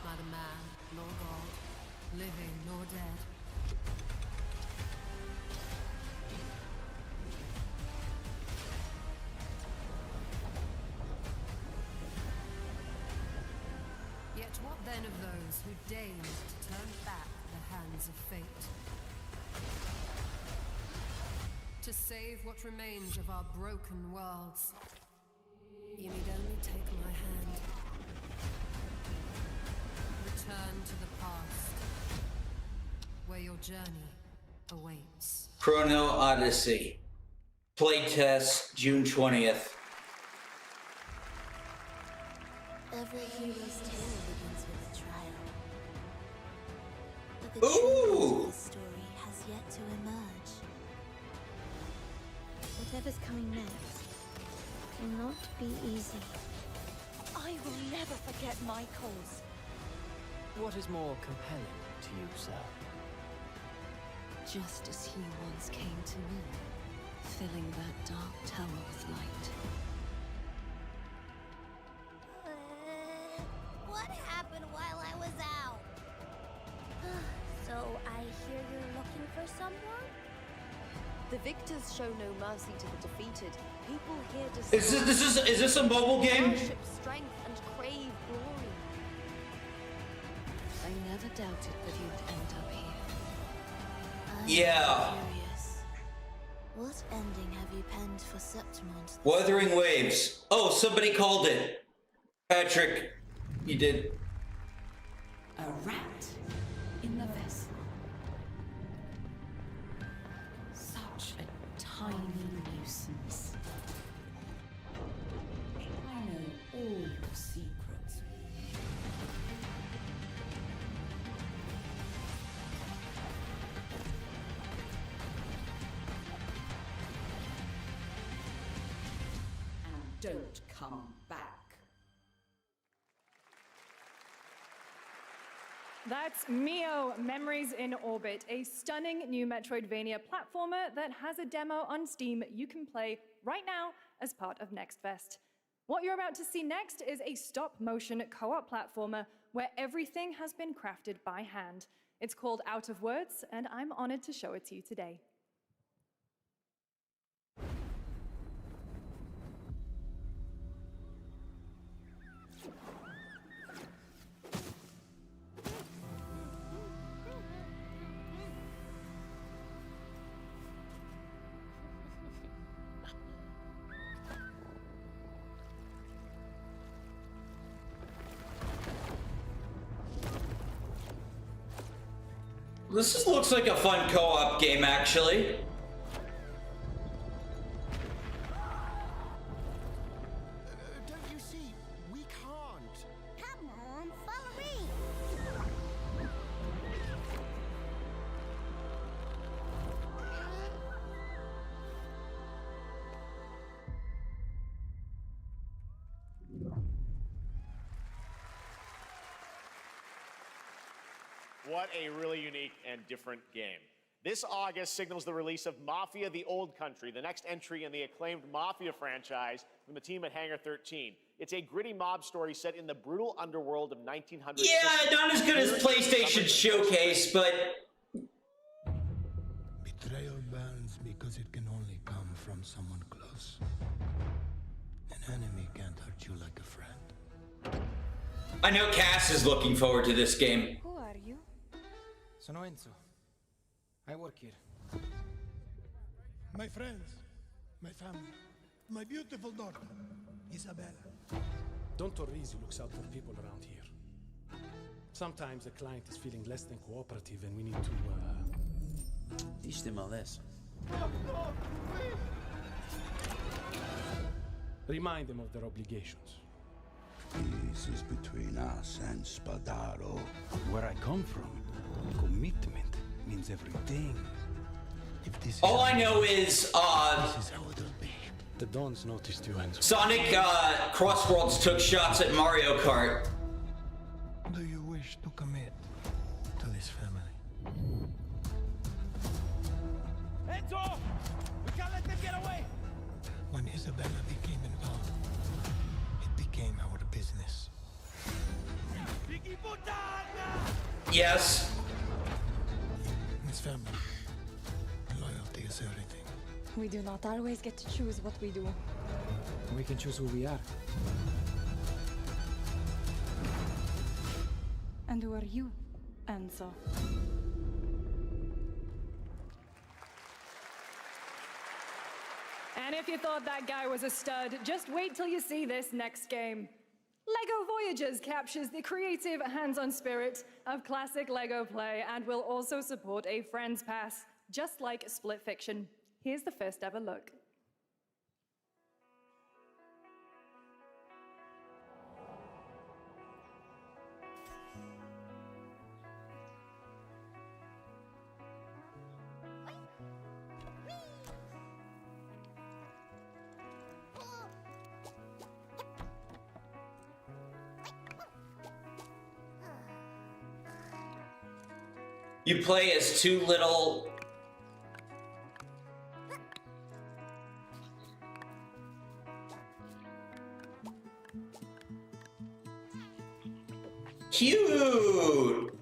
Neither man nor God, living nor dead. Yet what then of those who deigned to turn back the hands of fate? To save what remains of our broken worlds, you need only take my hand. Return to the past, where your journey awaits. Chrono Odyssey. Playtest June 20th. Every hero's tale begins with a trial. But the Ooh! true of the story has yet to emerge. Whatever's coming next cannot be easy. I will never forget my cause. What is more compelling to you, sir? Just as he once came to me, filling that dark tower with light. What happened while I was out? So I hear you're looking for someone? The victors show no mercy to the defeated. People here Is this a mobile game? worship strength and crave glory. I never doubted that you'd end up here. Yeah. Curious. What ending have you penned for Septimont? Wuthering Waves. Oh, somebody called it. Patrick, you did. A rat in the vessel. Such a tiny nuisance. I know all your secrets. And don't come back. That's Mio Memories in Orbit, a stunning new Metroidvania platformer that has a demo on Steam you can play right now as part of Next Fest. What you're about to see next is a stop-motion co-op platformer where everything has been crafted by hand. It's called Out of Words, and I'm honored to show it to you today. This just looks like a fun co-op game, actually. Don't you see? We can't. Come on, follow me. What a really unique and different game. This August signals the release of Mafia: The Old Country, the next entry in the acclaimed Mafia franchise from the team at Hangar 13. It's a gritty mob story set in the brutal underworld of 1900. Yeah, not as good as PlayStation Showcase, but Betrayal burns because it can only come from someone close. An enemy can't hurt you like a friend. I know Cass is looking forward to this game. Who are you? Sono Enzo. I work here. My friends, my family, my beautiful daughter, Isabella. Don Torrisi looks out for people around here. Sometimes the client is feeling less than cooperative and we need to, Teach them a lesson. remind them of their obligations. This is between us and Spadaro. Where I come from, commitment means everything. If this All I know is, this is how it'll be. The Dons noticed you, Enzo. Sonic Crossworlds took shots at Mario Kart. Do you wish to commit to this family? Enzo! We can't let them get away! When Isabella became involved, it became our business. Yes. This family, loyalty is everything. We do not always get to choose what we do. We can choose who we are. And who are you, Enzo? And if you thought that guy was a stud, just wait till you see this next game. LEGO Voyagers captures the creative, hands-on spirit of classic LEGO play and will also support a Friends Pass, just like Split Fiction. Here's the first ever look. You play as two little... Cute!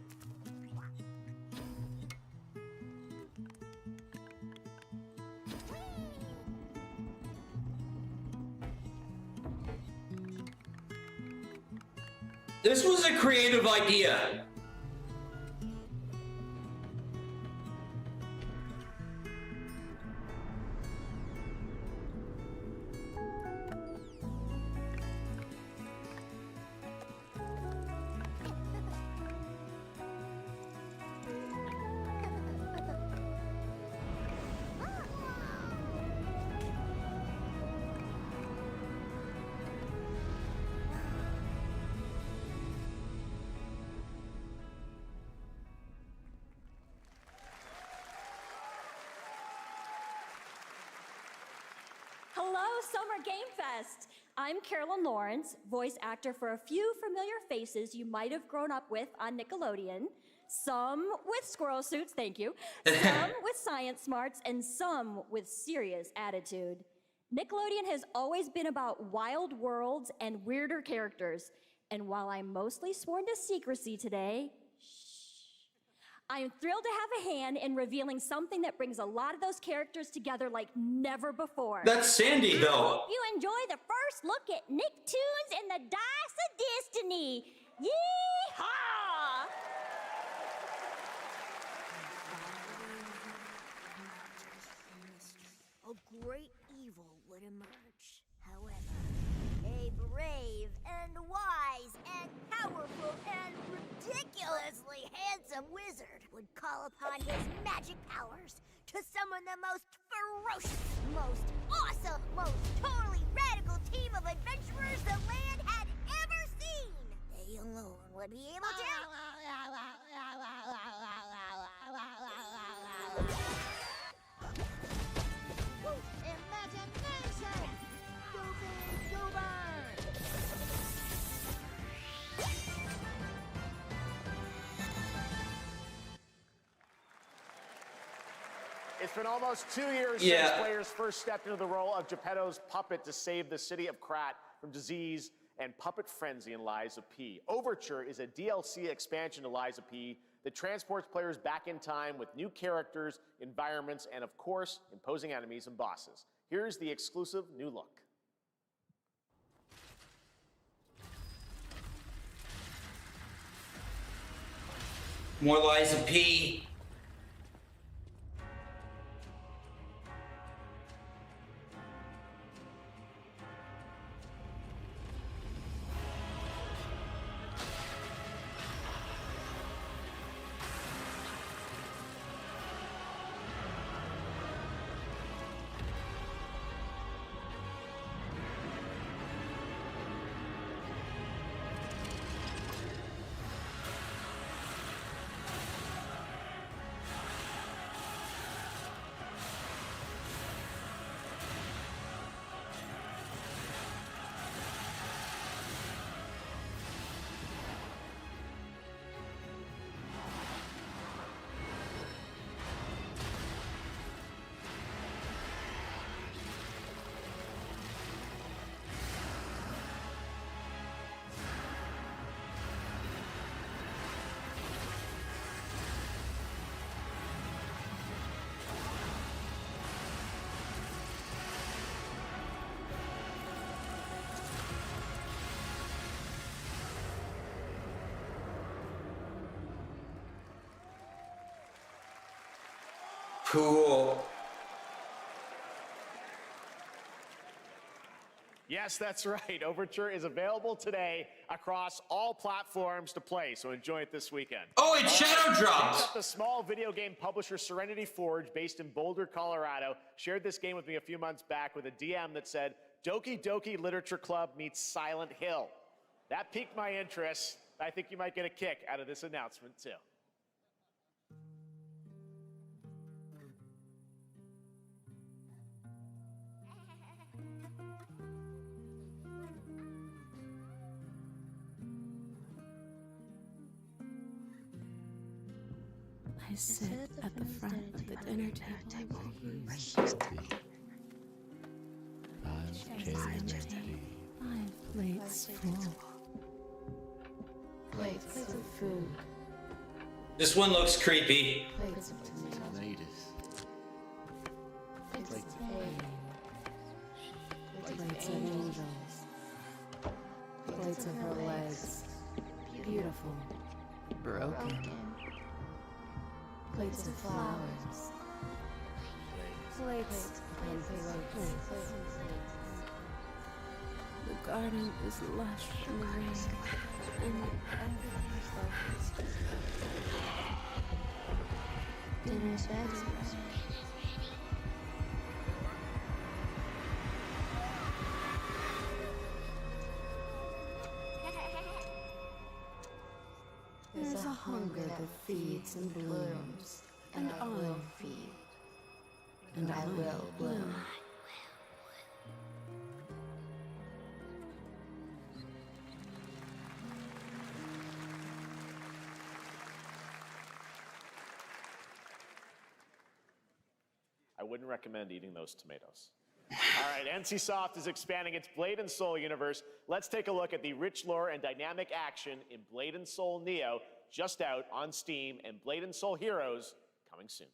This was a creative idea. Hello, Summer Game Fest! I'm Carolyn Lawrence, voice actor for a few familiar faces you might have grown up with on Nickelodeon. Some with squirrel suits, thank you. Some with science smarts, and some with serious attitude. Nickelodeon has always been about wild worlds and weirder characters. And while I'm mostly sworn to secrecy today, I am thrilled to have a hand in revealing something that brings a lot of those characters together like never before. That's Sandy, I though. hope you enjoy the first look at Nicktoons and the Dice of Destiny. Yee-haw! A great evil would emerge. However, a brave and wise and powerful and ridiculously handsome wizard would call upon his magic powers to summon the most ferocious, most awesome, most totally radical team of adventurers the land had ever seen. They alone would be able to... Imagination! VTuber! It's been almost 2 years Yeah. since players first stepped into the role of Geppetto's puppet to save the city of Krat from disease and puppet frenzy in Lies of P. Overture is a DLC expansion to Lies of P that transports players back in time with new characters, environments, and of course, imposing enemies and bosses. Here's the exclusive new look. More Lies of P. Cool. Yes, that's right. Overture is available today across all platforms to play, so enjoy it this weekend. Oh, it shadow dropped! Next up, the small video game publisher Serenity Forge, based in Boulder, Colorado, shared this game with me a few months back with a DM that said, Doki Doki Literature Club meets Silent Hill. That piqued my interest. I think you might get a kick out of this announcement, too. I sit at the front of the dinner table. Chairs empty. 5 plates full. Plates of food. This one looks creepy. Plates of tomatoes. Plates of hay. Plates of angels. Plates of her legs. Beautiful. Broken. Plates of flowers. Plates and plates. The garden is lush in the rain, and everything is focused. Dinner's ready. There's a hunger that feeds and blooms, and I will feed, and I will bloom. I wouldn't recommend eating those tomatoes. All right, NCSoft is expanding its Blade and Soul universe. Let's take a look at the rich lore and dynamic action in Blade and Soul Neo, just out on Steam, and Blade and Soul Heroes coming soon.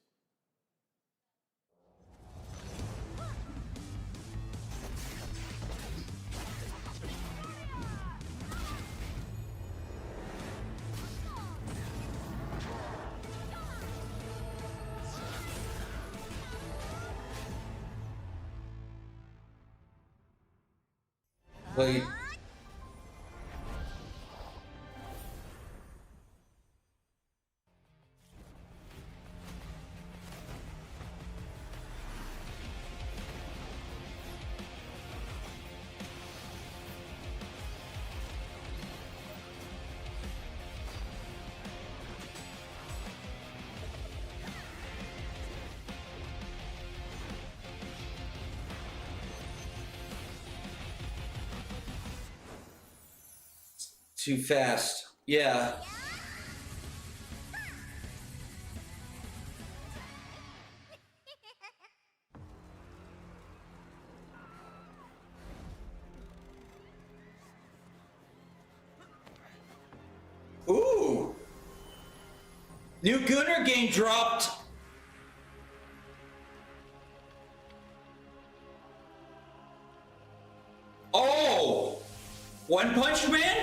Wait. Too fast. Yeah. Ooh. New Gunner game dropped. Oh. One Punch Man?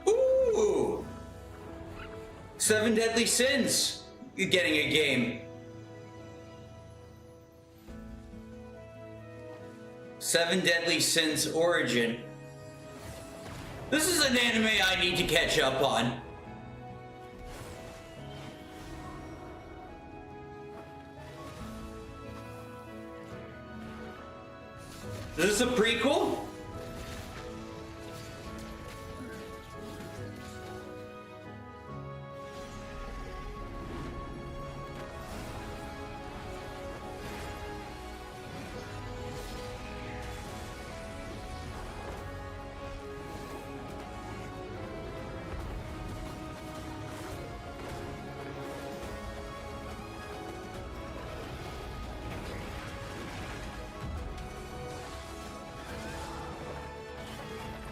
Ooh! 7 Deadly Sins. You're getting a game. 7 Deadly Sins Origin. This is an anime I need to catch up on. Is this a prequel?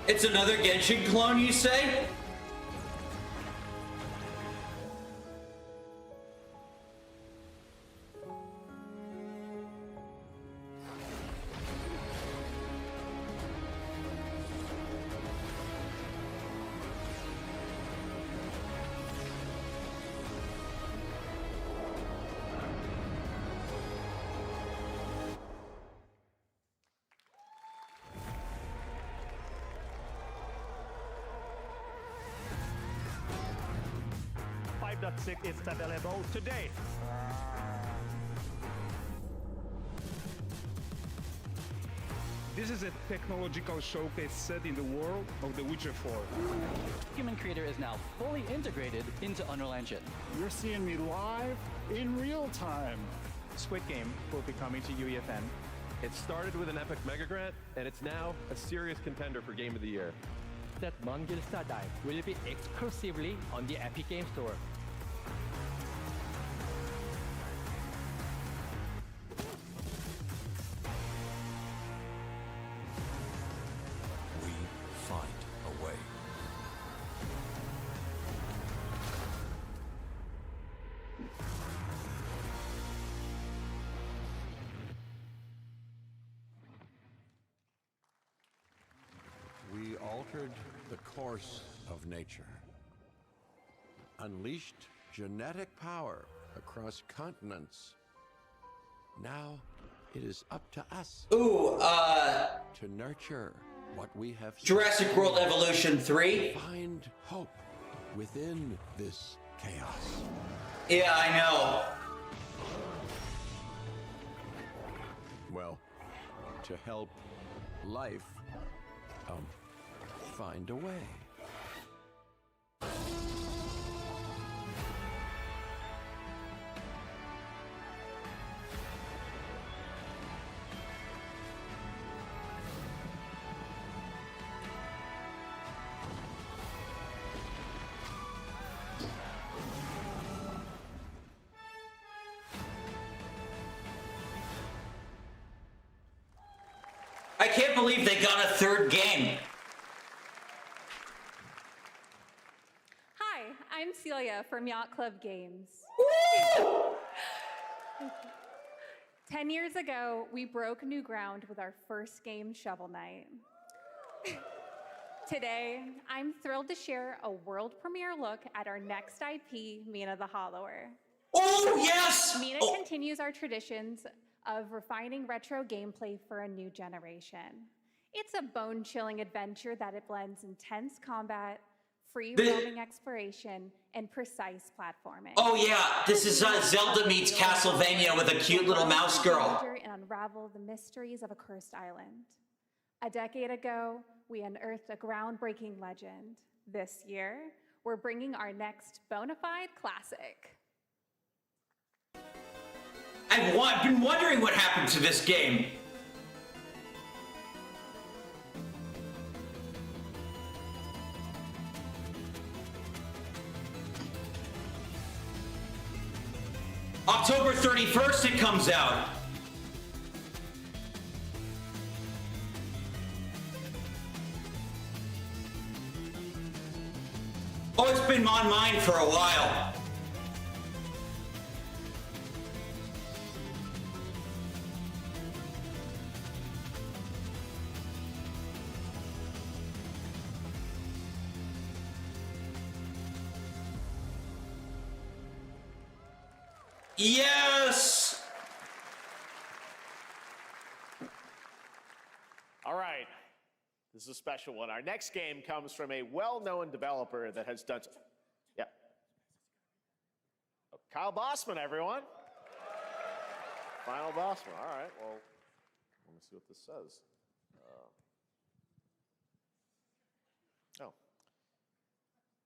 It's another Genshin clone, you say? Is available today. This is a technological showcase set in the world of The Witcher 4. Human Creator is now fully integrated into Unreal Engine. You're seeing me live in real time. Squid Game will be coming to UEFN. It started with an epic mega grant, and it's now a serious contender for Game of the Year. That Mongil Star Dive will be exclusively on the Epic Game Store. We altered the course of nature, unleashed genetic power across continents. Now it is up to us to nurture what we have. Jurassic World Evolution 3. Find hope within this chaos. Yeah, I know. Well, to help life, find a way. I can't believe they got a third game. Hi, I'm Celia from Yacht Club Games. 10 years ago, we broke new ground with our first game, Shovel Knight. Today, I'm thrilled to share a world premiere look at our next IP, Mina the Hollower. Oh, yes! Mina continues our traditions of refining retro gameplay for a new generation. It's a bone-chilling adventure that it blends intense combat, free-roaming exploration, and precise platforming. Oh yeah, this is Zelda meets Castlevania with a cute little mouse girl. And unravel the mysteries of a cursed island. A decade ago, we unearthed a groundbreaking legend. This year, we're bringing our next bona fide classic. I've been wondering what happened to this game. October 31st it comes out. Oh, it's been on mine for a while. Yes! All right. This is a special one. Our next game comes from a well-known developer that has done... Yeah. Oh, Kyle Bossman, everyone. Final Bossman. All right. Well, let me see what this says. Oh.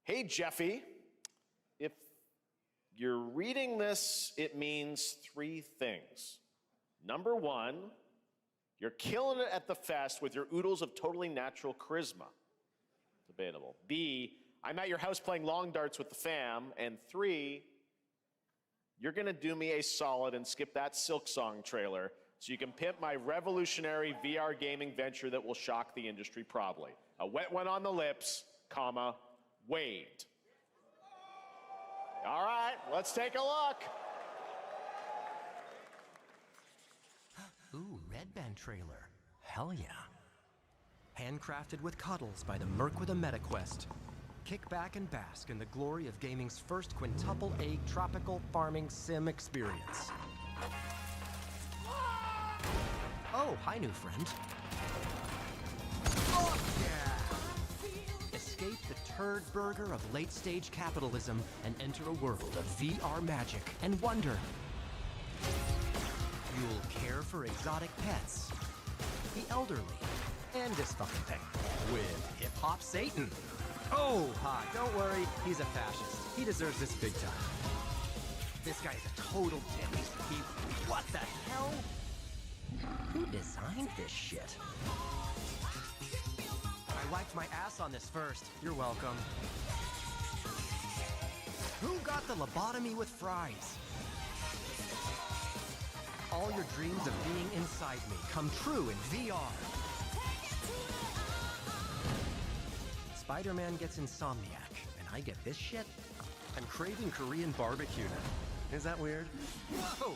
Hey, Jeffy. If you're reading this, it means three things. Number one, you're killing it at the fest with your oodles of totally natural charisma. Debatable. B, I'm at your house playing long darts with the fam. And three, you're gonna do me a solid and skip that Silk Song trailer so you can pimp my revolutionary VR gaming venture that will shock the industry probably. A wet one on the lips, comma, waved. All right, let's take a look. Ooh, Red Band trailer. Hell yeah. Handcrafted with cuddles by the Merc with a MetaQuest. Kick back and bask in the glory of gaming's first quintuple A tropical farming sim experience. Oh, hi, new friend. Oh, yeah! Escape the turd burger of late-stage capitalism and enter a world of VR magic and wonder. You'll care for exotic pets, the elderly, and this fucking thing with hip-hop Satan. Oh, hi, don't worry, he's a fascist. He deserves this big time. This guy's a total dick. What the hell? Who designed this shit? I wiped my ass on this first. You're welcome. Who got the lobotomy with fries? All your dreams of being inside me come true in VR. Spider-Man gets Insomniac, and I get this shit? I'm craving Korean barbecue now. Is that weird? Whoa!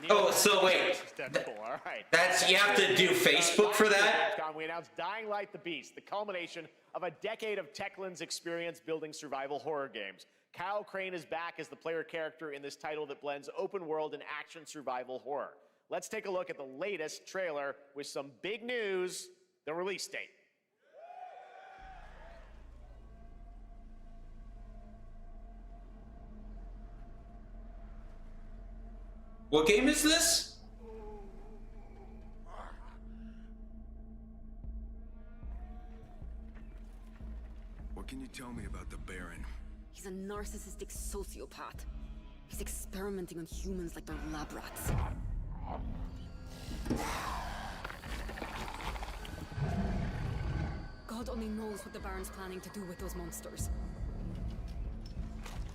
Oh, so wait. All right. That's, you have to do Facebook for that? We announced Dying Light the Beast, the culmination of a decade of Techland's experience building survival horror games. Kyle Crane is back as the player character in this title that blends open world and action survival horror. Let's take a look at the latest trailer with some big news the release date. What game is this? What can you tell me about the Baron? He's a narcissistic sociopath. He's experimenting on humans like they're lab rats. God only knows what the Baron's planning to do with those monsters.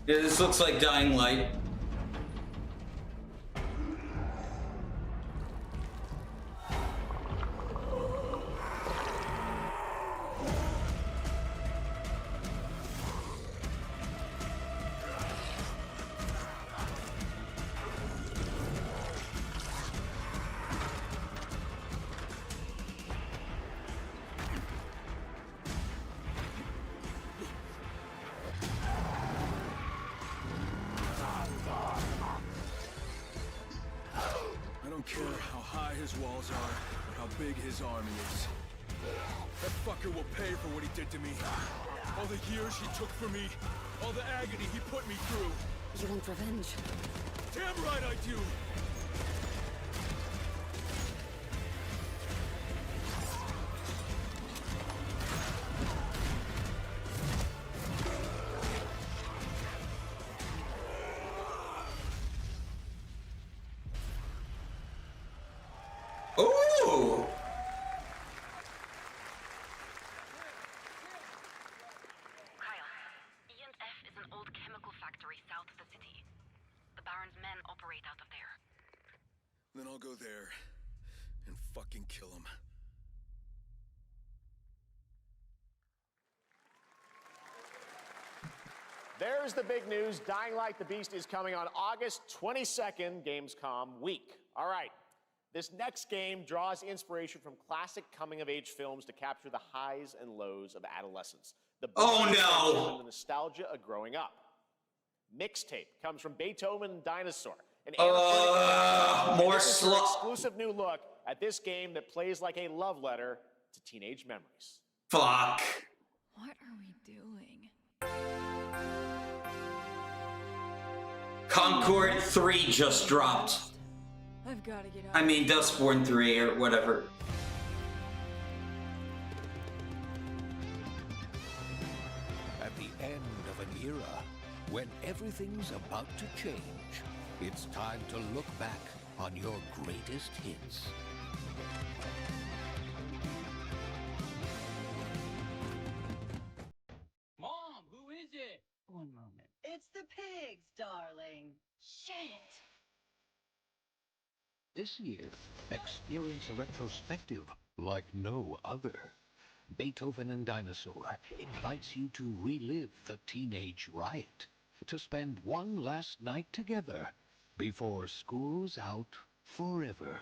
Yeah, this looks like Dying Light. I don't care how high his walls are, or how big his army is. That fucker will pay for what he did to me. All the years he took from me, all the agony he put me through. You want revenge? Damn right I do! Ooh! E&F is an old chemical factory south of the city. The Baron's men operate out of there. Then I'll go there and fucking kill him. There's the big news. Dying Light the Beast is coming on August 22nd, Gamescom week. All right. This next game draws inspiration from classic coming-of-age films to capture the highs and lows of adolescence. The and the nostalgia of growing up. Mixtape comes from Beethoven and Dinosaur. An more exclusive new look at this game that plays like a love letter to teenage memories. Fuck. What are we doing? Concord 3 just dropped. I've got to get out. I mean, Dustborn 3 or whatever. At the end of an era, when everything's about to change, it's time to look back on your greatest hits. Mom, who is it? One moment. It's the pigs, darling. Shit! This year, experience a retrospective like no other. Beethoven and Dinosaur invites you to relive the teenage riot, to spend one last night together before school's out forever.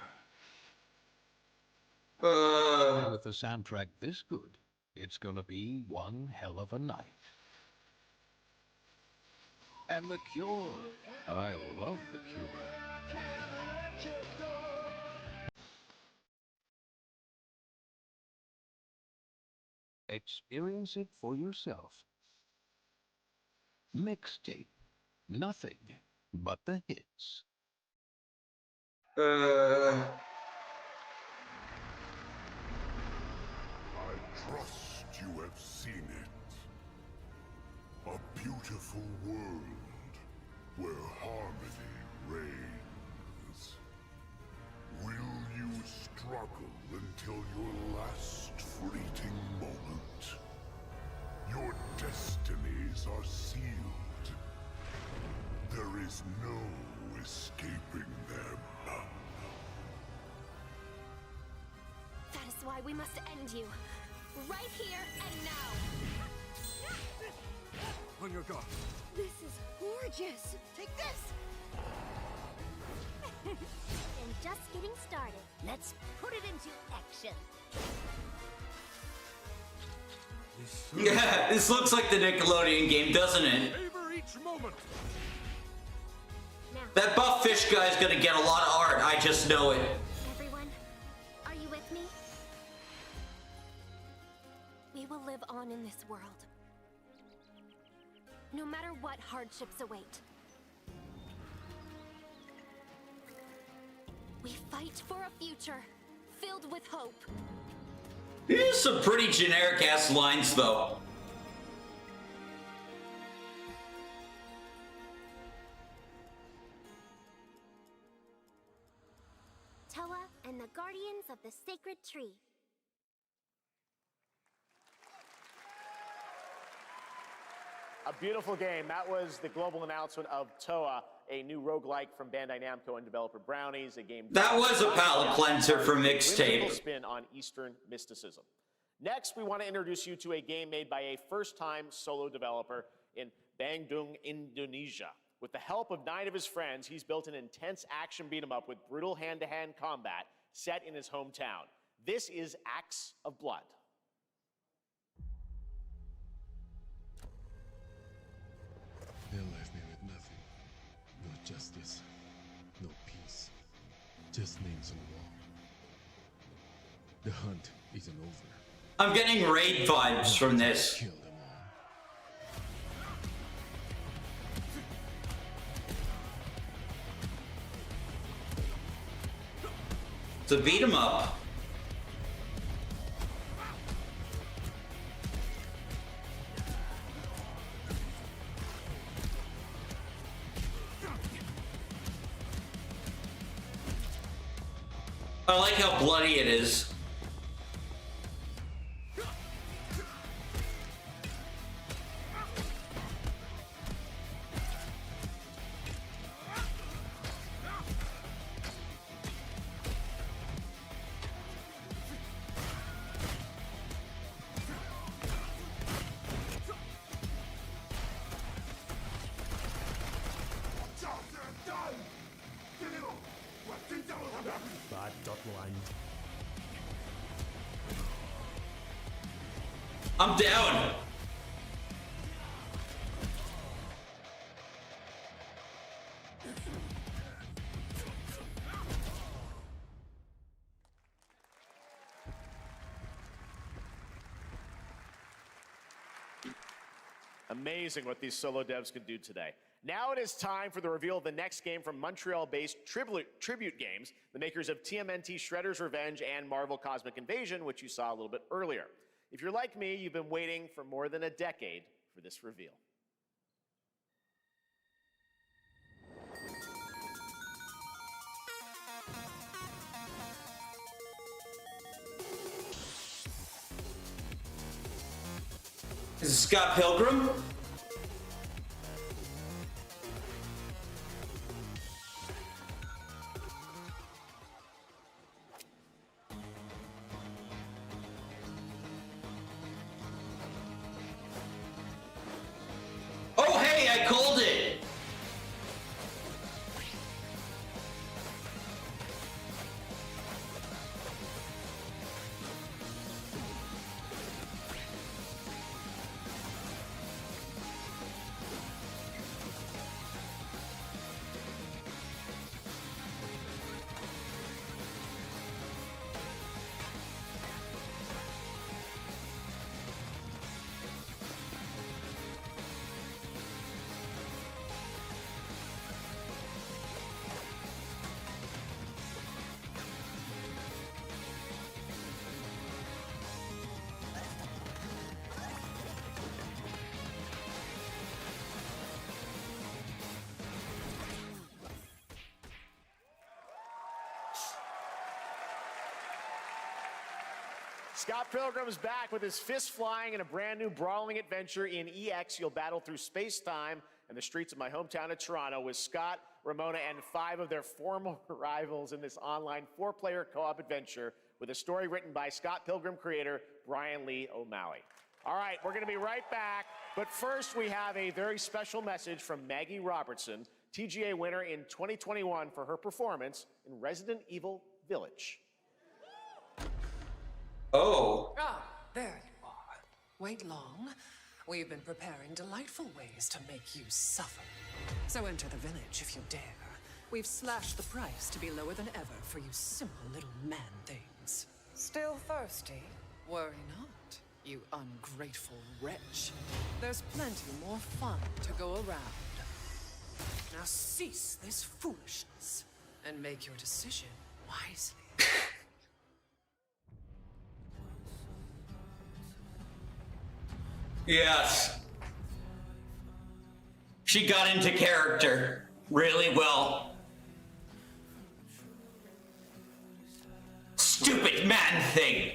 And with a soundtrack this good, it's gonna be one hell of a night. And The Cure. I love The Cure. Experience it for yourself. Mixtape. Nothing but the hits. I trust you have seen it. A beautiful world where harmony reigns. Will you struggle until your last fleeting moment? Your destinies are sealed. There is no escaping them. That is why we must end you. Right here and now. On your guard. This is gorgeous. Take this. And just getting started. Let's put it into action. Yeah, this looks like the Nickelodeon game, doesn't it? Savor each moment. That buff fish guy's gonna get a lot of art, I just know it. Everyone, are you with me? live on in this world. No matter what hardships await. We fight for a future filled with hope. These are some pretty generic ass lines, though. Toa and the Guardians of the Sacred Tree. A beautiful game. That was the global announcement of Toa, a new roguelike from Bandai Namco and developer Brownies, a game That was a palate cleanser for whimsical mixtape. spin on Eastern mysticism. Next, we want to introduce you to a game made by a first-time solo developer in Bandung, Indonesia. With the help of 9 of his friends, he's built an intense action beat-em-up with brutal hand-to-hand combat set in his hometown. This is Acts of Blood. They left me with nothing. No justice, no peace, just names on the wall. The hunt isn't over. I'm getting raid vibes from this. Kill them To beat 'em up. I like how bloody it is. I'm down. Amazing what these solo devs can do today. Now it is time for the reveal of the next game from Montreal-based Tribute Games, the makers of TMNT Shredder's Revenge and Marvel Cosmic Invasion, which you saw a little bit earlier. If you're like me, you've been waiting for more than a decade for this reveal. Is it Scott Pilgrim? Oh, hey, I called it. Scott Pilgrim is back with his fists flying in a brand new brawling adventure in EX. You'll battle through space-time and the streets of my hometown of Toronto with Scott, Ramona, and 5 of their former rivals in this online 4-player co-op adventure with a story written by Scott Pilgrim creator Brian Lee O'Malley. All right, we're going to be right back, but first we have a very special message from Maggie Robertson, TGA winner in 2021 for her performance in Resident Evil Village. Oh. Ah, there you are. Wait long. We've been preparing delightful ways to make you suffer. So enter the village if you dare. We've slashed the price to be lower than ever for you simple little man things. Still thirsty? Worry not. you ungrateful wretch. There's plenty more fun to go around. Now cease this foolishness and make your decision wisely. Yes. She got into character really well. Stupid man thing.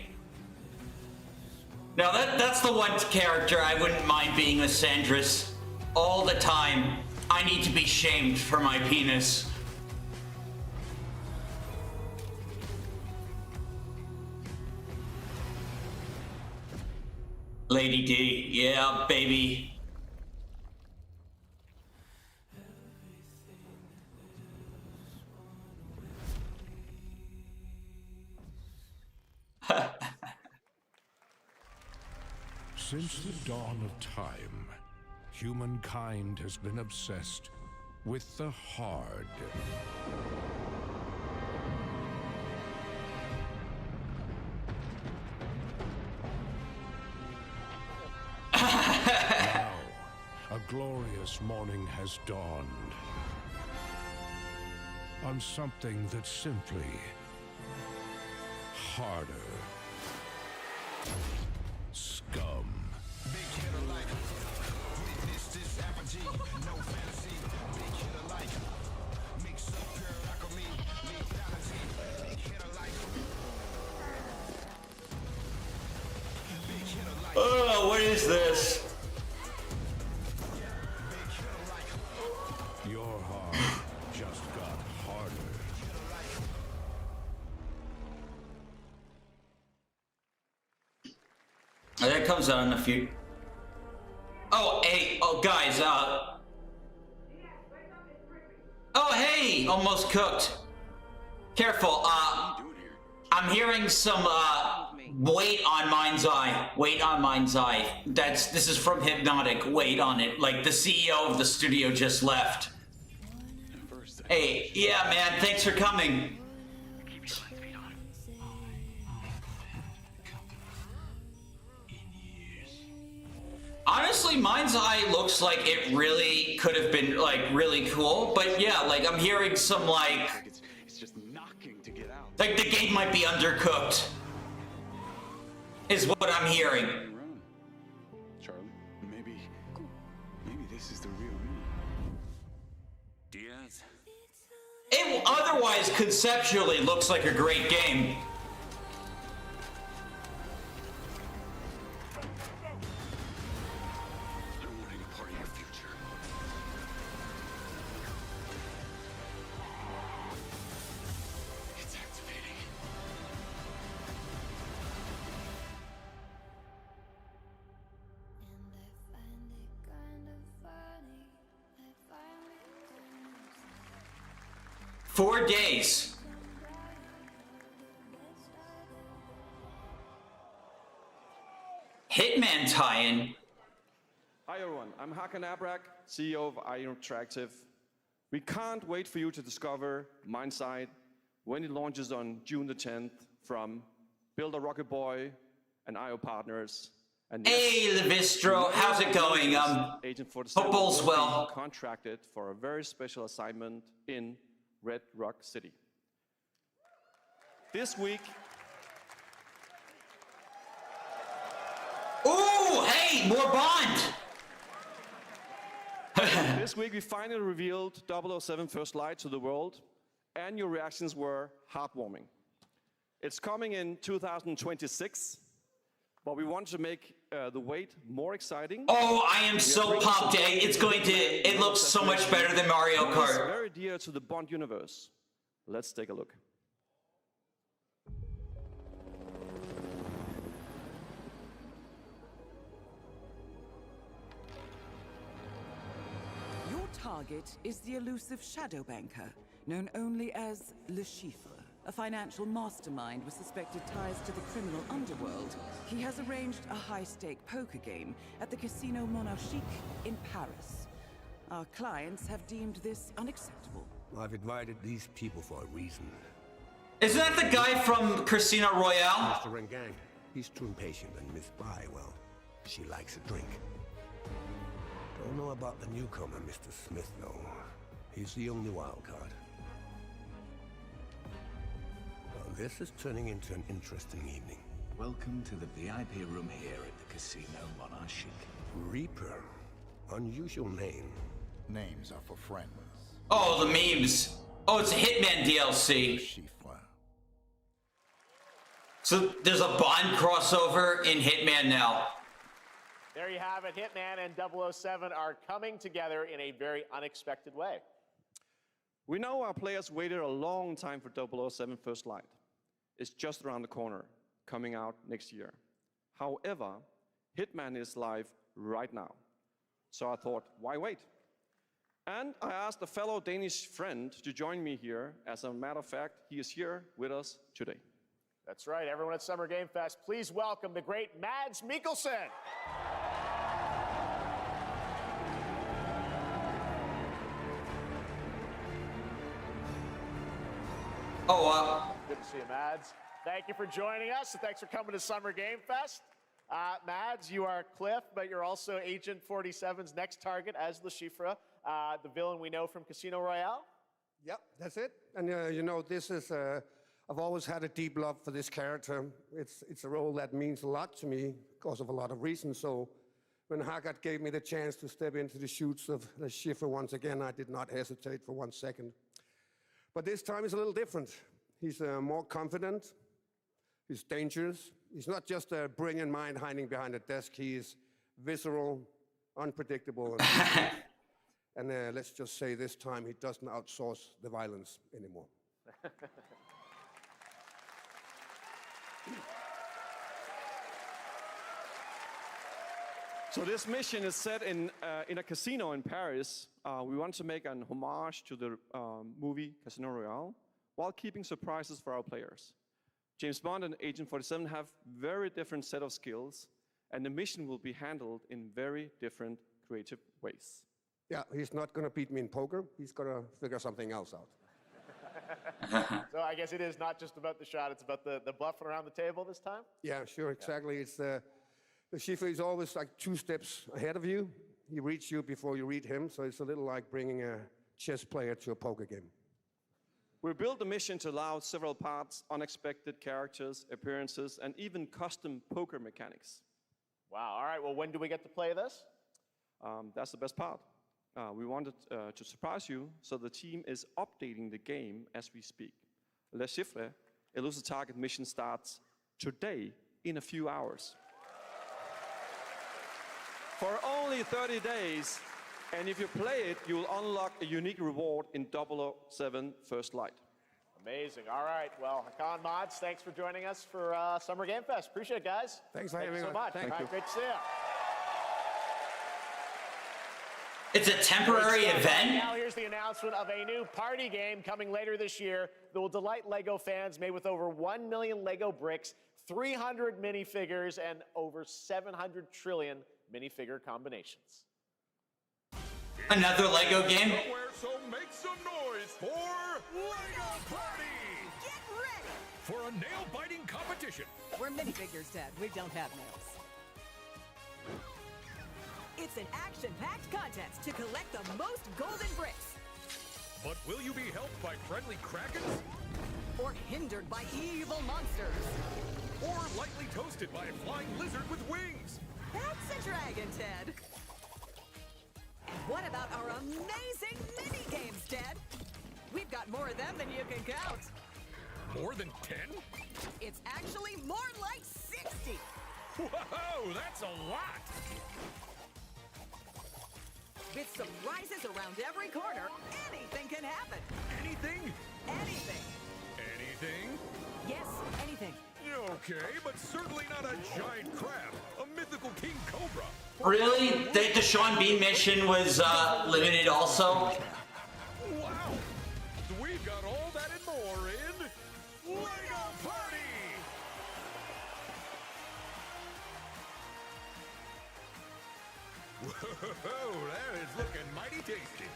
Now that's the one character I wouldn't mind being a Sandris all the time. I need to be shamed for my penis. Lady D, yeah, baby. Since the dawn of time, humankind has been obsessed with the hard. Now, a glorious morning has dawned on something that's simply harder. Scum. Oh, what is this? Your heart just got harder. That comes out in a few. Oh, hey, oh, guys, oh, hey, almost cooked. Careful, I'm hearing some, weight on Mind's Eye. Weight on Mind's Eye. This is from Hypnotic. Weight on it. Like, the CEO of the studio just left. Hey, yeah, man, thanks for coming. Honestly, Mind's Eye looks like it really could have been, like, really cool. But yeah, like, I'm hearing some, like... It's just knocking to get out. Like, the game might be undercooked. Is what I'm hearing. Charlie, maybe this is the real me. Diaz. It otherwise conceptually looks like a great game. I don't want any part of your future. It's activating. Four days. Hitman tie-in. Hi everyone, I'm Hakan Abrak, CEO of IO Interactive. We can't wait for you to discover Mindside when it launches on June the 10th from Builder Rocket Boy and IO partners. And hey, Levistro, how's it going? Agent 47 hope all's well. Contracted for a very special assignment in Red Rock City. This week. Ooh, hey, more Bond! This week we finally revealed 007 First Light to the world, and your reactions were heartwarming. It's coming in 2026, but we want to make the wait more exciting. Oh, I am so pumped. It looks so much better than Mario Kart. It's very dear to the Bond universe. Let's take a look. Your target is the elusive shadow banker, known only as Le Chiffre, a financial mastermind with suspected ties to the criminal underworld. He has arranged a high-stake poker game at the Casino Monarchique in Paris. Our clients have deemed this unacceptable. I've invited these people for a reason. Isn't that the guy from Casino Royale? Mr. Rengang, He's too impatient, and Miss Bai, well, she likes a drink. Don't know about the newcomer, Mr. Smith, though. He's the only wild card. Well, this is turning into an interesting evening. Welcome to the VIP room here at the Casino Monarchique. Reaper. Unusual name. Names are for friends. Oh, the memes. Oh, it's a Hitman DLC. So there's a Bond crossover in Hitman now. There you have it. Hitman and 007 are coming together in a very unexpected way. We know our players waited a long time for 007 First Light. It's just around the corner, coming out next year. However, Hitman is live right now. So I thought, why wait? And I asked a fellow Danish friend to join me here. As a matter of fact, he is here with us today. That's right. Everyone at Summer Game Fest, please welcome the great Mads Mikkelsen. Good to see you, Mads. Thank you for joining us, and thanks for coming to Summer Game Fest. Mads, you are Cliff, but you're also Agent 47's next target as Le Chiffre, the villain we know from Casino Royale. Yep, that's it. And you know, this is, I've always had a deep love for this character. It's a role that means a lot to me because of a lot of reasons. So when Haggard gave me the chance to step into the shoots of Le Chiffre once again, I did not hesitate for 1 second. But this time is a little different. He's more confident. He's dangerous. He's not just a brilliant mind hiding behind a desk. He is visceral, unpredictable, and let's just say this time he doesn't outsource the violence anymore. So this mission is set in a casino in Paris. We want to make an homage to the movie Casino Royale while keeping surprises for our players. James Bond and Agent 47 have very different set of skills, and the mission will be handled in very different creative ways. Yeah, he's not going to beat me in poker. He's going to figure something else out. So I guess it is not just about the shot, it's about the bluffing around the table this time? Yeah, sure, exactly. It's the Schiffer is always like 2 steps ahead of you. He reads you before you read him, so it's a little like bringing a chess player to a poker game. We built the mission to allow several parts, unexpected characters, appearances, and even custom poker mechanics. Wow, all right, well, when do we get to play this? That's the best part. We wanted to surprise you, so the team is updating the game as we speak. Le Chiffre, Elusive Target mission starts today in a few hours. For only 30 days, and if you play it, you will unlock a unique reward in 007 First Light. Amazing. All right. Well, Hakan, Mods, thanks for joining us for Summer Game Fest. Appreciate it, guys. Thanks for having having me. So much. Thank All you. right, great to see you. It's a temporary event? Now here's the announcement of a new party game coming later this year that will delight LEGO fans, made with over 1 million LEGO bricks, 300 minifigures, and over 700 trillion minifigure combinations. Another LEGO game? So make some noise for LEGO Party! Get ready! For a nail-biting competition. We're minifigures, Dad. We don't have nails. It's an action-packed contest to collect the most golden bricks. But will you be helped by friendly krakens? Or hindered by evil monsters. Or lightly toasted by a flying lizard with wings? That's a dragon, Ted. And what about our amazing mini-games, Ted? We've got more of them than you can count. More than 10? It's actually more like 60. Whoa, that's a lot! With surprises around every corner, anything can happen. Anything? Anything. Anything? Yes, anything. Okay, but certainly not a giant crab, a mythical king cobra. Really? The Sean Bean mission was limited also? Wow! We've got all that and more in LEGO Party! Whoa, that is looking mighty tasty.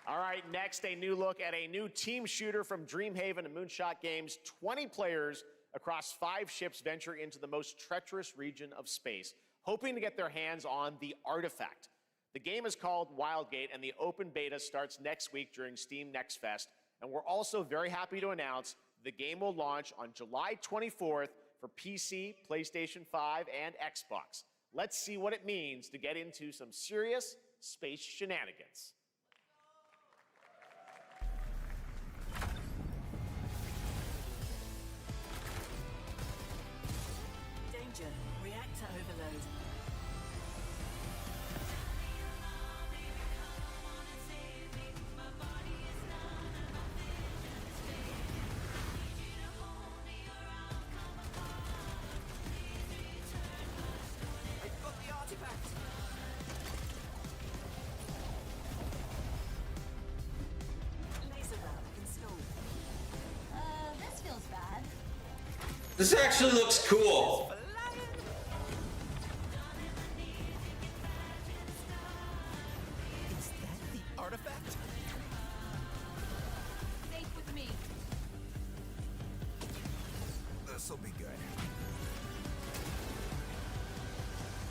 All right, next, a new look at a new team shooter from Dreamhaven and Moonshot Games. 20 players across 5 ships venture into the most treacherous region of space, hoping to get their hands on the artifact. The game is called Wildgate, and the open beta starts next week during Steam Next Fest. And we're also very happy to announce the game will launch on July 24th for PC, PlayStation 5, and Xbox. Let's see what it means to get into some serious space shenanigans. Danger. Reactor overload. I've got the artifact. Laser lab installed. This feels bad. This actually looks cool. Is that the artifact? Stay with me. This'll be good.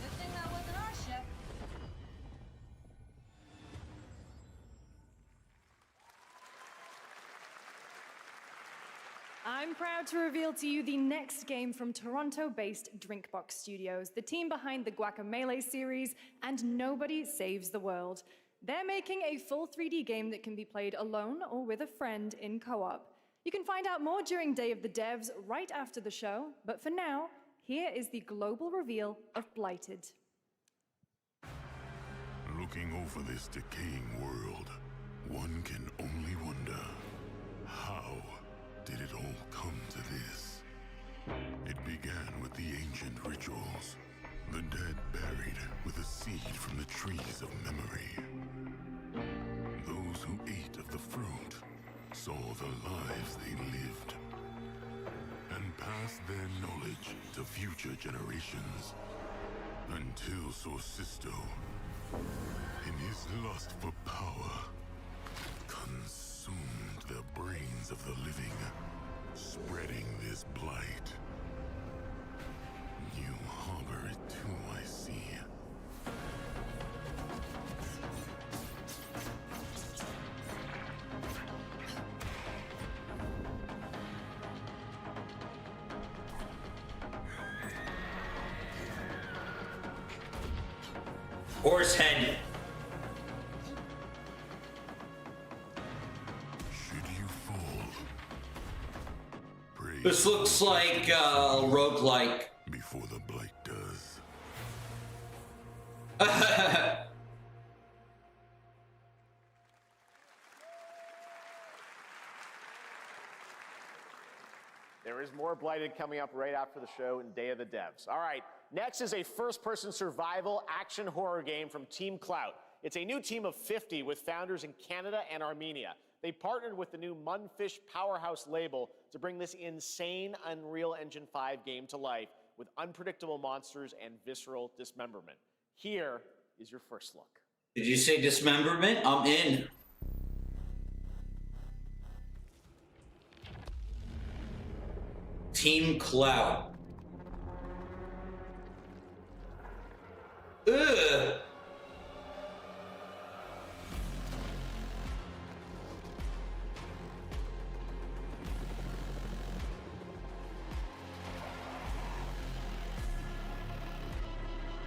Good thing that wasn't our ship. I'm proud to reveal to you the next game from Toronto-based Drinkbox Studios, the team behind the Guacamelee series and Nobody Saves the World. They're making a full 3D game that can be played alone or with a friend in co-op. You can find out more during Day of the Devs right after the show, but for now, here is the global reveal of Blighted. Looking over this decaying world, one can only wonder, how did it all come to this? It began with the ancient rituals, the dead buried with a seed from the trees of memory. Those who ate of the fruit saw the lives they lived and passed their knowledge to future generations until Sorcisto, in his lust for power, consumed the brains of the living, spreading this blight. You harbor it too, I see. Horsehead. This looks like roguelike. Before the blight does. There is more Blighted coming up right after the show in Day of the Devs. All right, next is a first-person survival action horror game from Team Clout. It's a new team of 50 with founders in Canada and Armenia. They partnered with the new Munfish Powerhouse label to bring this insane Unreal Engine 5 game to life with unpredictable monsters and visceral dismemberment. Here is your first look. Did you say dismemberment? I'm in. Team Cloud. Ugh.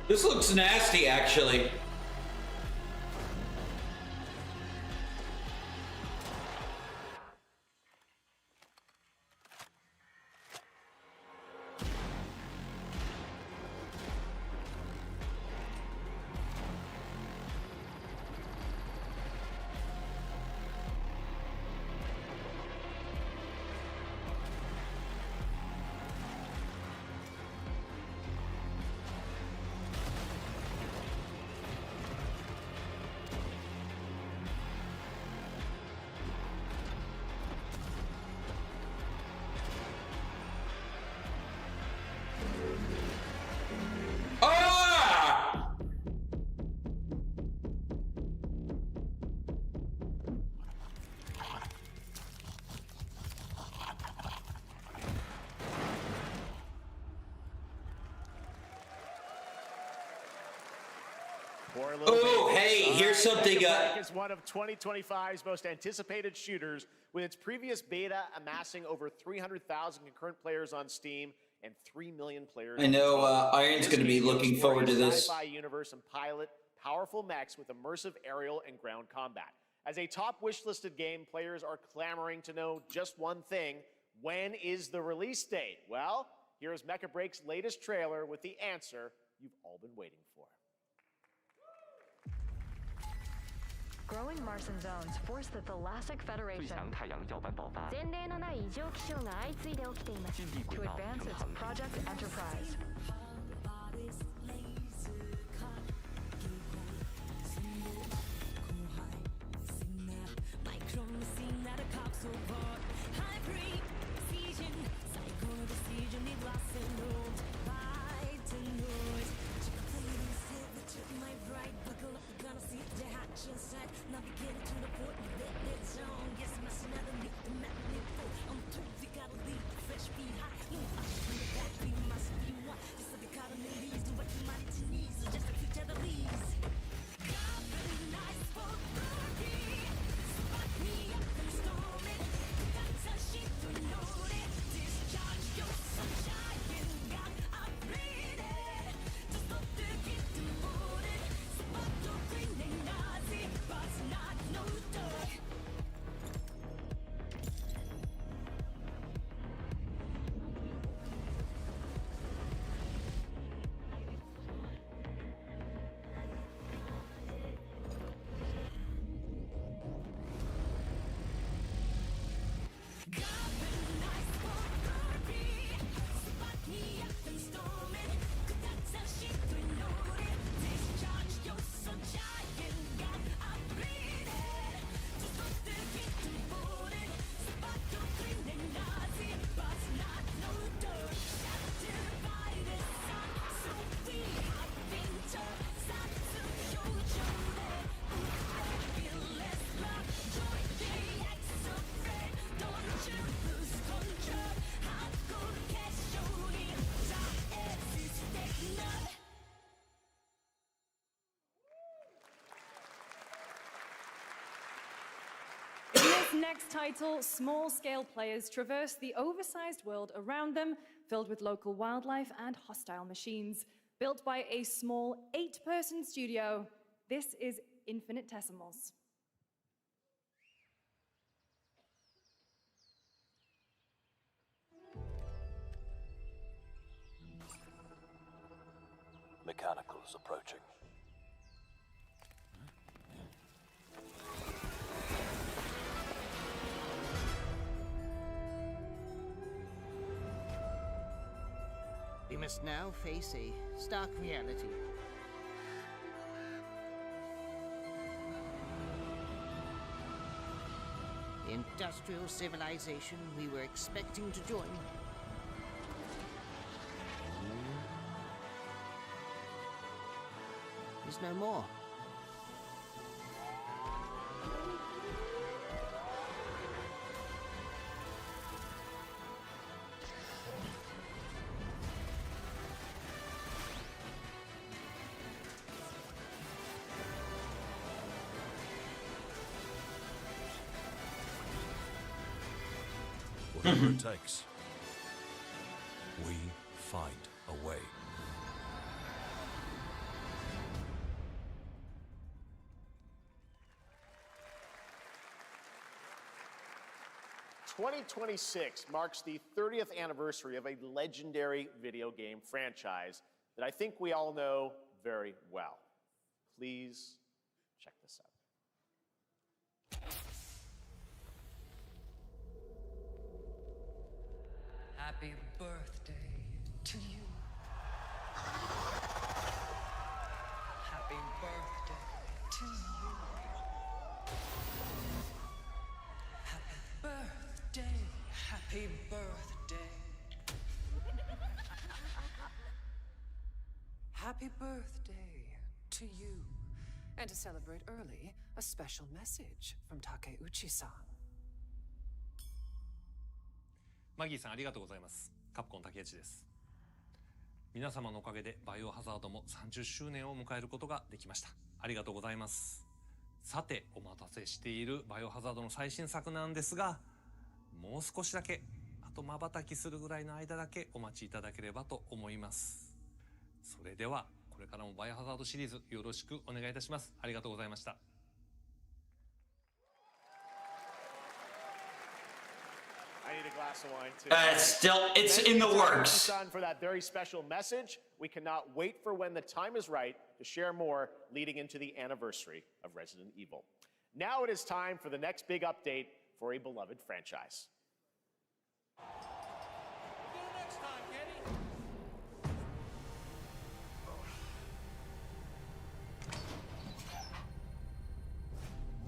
This looks nasty, actually. Poor little Oh, baby. hey, here's something. Mecha Break is one of 2025's most anticipated shooters, with its previous beta amassing over 300,000 concurrent players on Steam and 3 million players. I know Iron's This going to be game will looking explore forward to a this. Sci-fi universe and pilot powerful mechs with immersive aerial and ground combat. As a top wishlisted game, players are clamoring to know just one thing: when is the release date? Well, here's Mecha Break's latest trailer with the answer you've all been waiting for. Growing Martian zones force the Thalassic Federation to advance its Project Enterprise. In this next title, small-scale players traverse the oversized world around them, filled with local wildlife and hostile machines. Built by a small 8-person studio, this is Infinitesimals. Mechanicals approaching. We must now face a stark reality. The industrial civilization we were expecting to join is no more. Whatever it takes, we find a way. "2026 marks the 30th anniversary of a legendary video game franchise that I think we all know very well. Please check this out. Happy birthday to you. Happy birthday to you. Happy birthday. Happy birthday. Happy birthday to you. And to celebrate early, a special message from Takeuchi-san. マギーさんありがとうございます。カプコン竹内です。皆様のおかげでバイオハザードも30周年を迎えることができました。ありがとうございます。さて、お待たせしているバイオハザードの最新作なんですが、もう少しだけ、あと瞬きするぐらいの間だけお待ちいただければと思います。それでは、これからもバイオハザードシリーズよろしくお願いいたします。ありがとうございました。I need a glass of wine too. It's in the works. Son, for that very special message. We cannot wait for when the time is right to share more leading into the anniversary of Resident Evil. Now it is time for the next big update for a beloved franchise.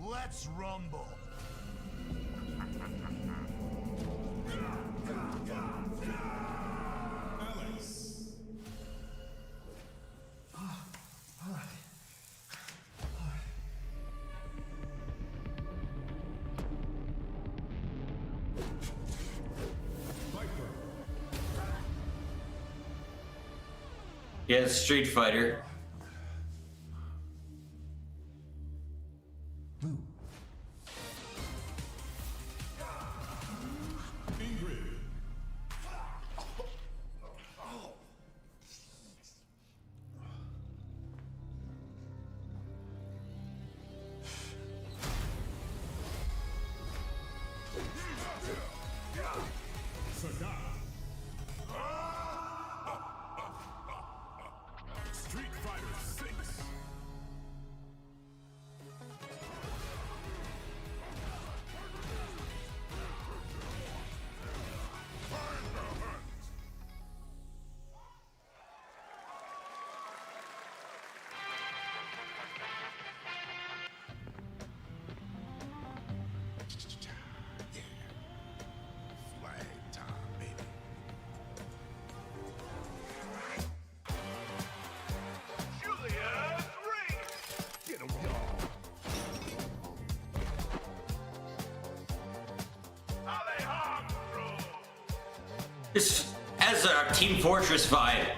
Let's rumble. Yeah, Street Fighter. Street Fighter 6. Flag time, baby. Get him, y'all. This has a Team Fortress vibe.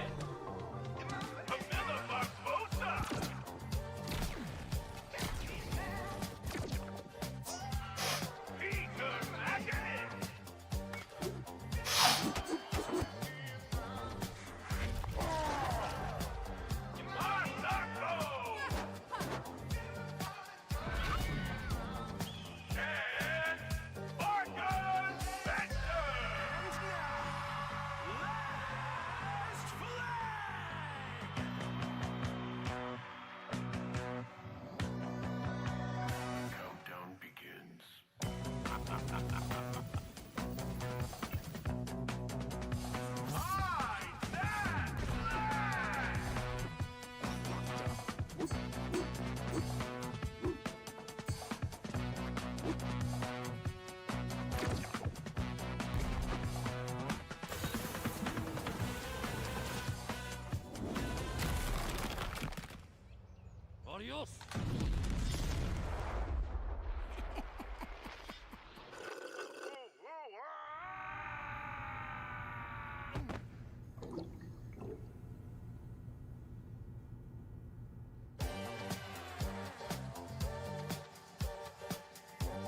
Countdown begins. Adios!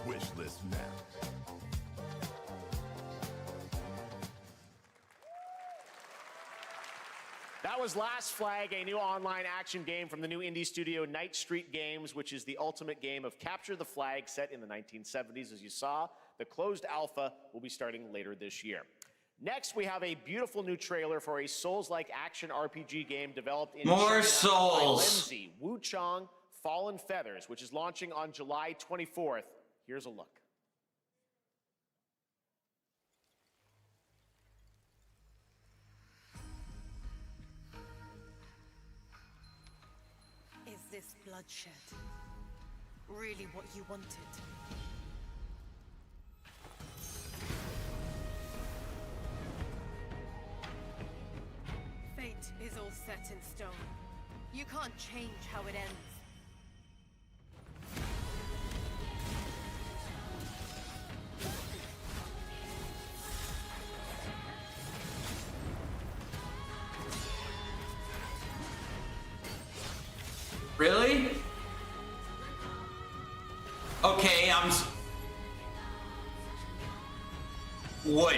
Wish list now. That was Last Flag, a new online action game from the new indie studio Night Street Games, which is the ultimate game of capture the flag set in the 1970s. As you saw, the closed alpha will be starting later this year. Next, we have a beautiful new trailer for a Souls-like action RPG game developed in More China Souls. by Lenzi, Wu Chong, Fallen Feathers, which is launching on July 24th. Here's a look. Is this bloodshed really what you wanted? Fate is all set in stone. You can't change how it ends. Really? Okay, wood.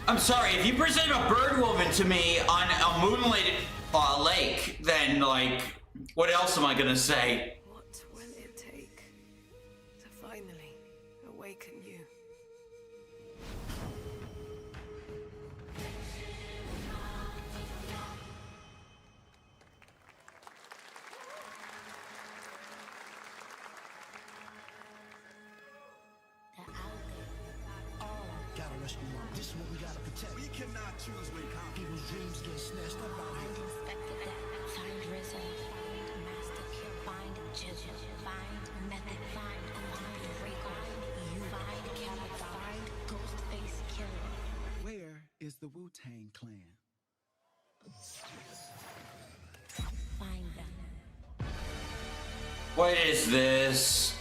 I'm sorry, if you present a bird woman to me on a moonlit lake, then, like, what else am I gonna say? What will it take to finally awaken you? Gotta rescue them. This is what we gotta protect. We cannot choose when people's dreams get snatched up out here. Inspector that. Find RZA. Find Master Kill. Find Jizza. Find Method. Find Rico. You find Killer. Find Ghostface Killer. Where is the Wu-Tang Clan? Find them. What is this?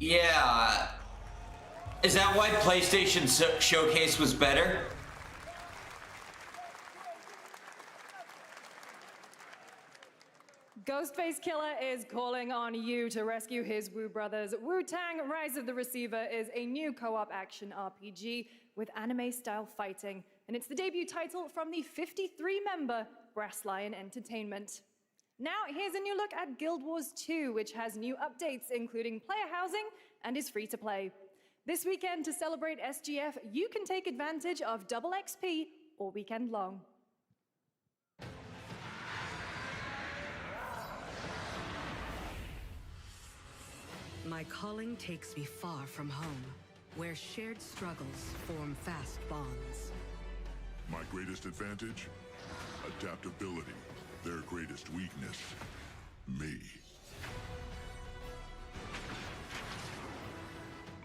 Yeah. Is that why PlayStation Showcase was better? Ghostface Killer is calling on you to rescue his Wu brothers. Wu-Tang Rise of the Receiver is a new co-op action RPG with anime-style fighting, and it's the debut title from the 53-member Brass Lion Entertainment. Now, here's a new look at Guild Wars 2, which has new updates, including player housing, and is free to play. This weekend, to celebrate SGF, you can take advantage of double XP all weekend long. My calling takes me far from home, where shared struggles form fast bonds. My greatest advantage? Adaptability. Their greatest weakness? Me.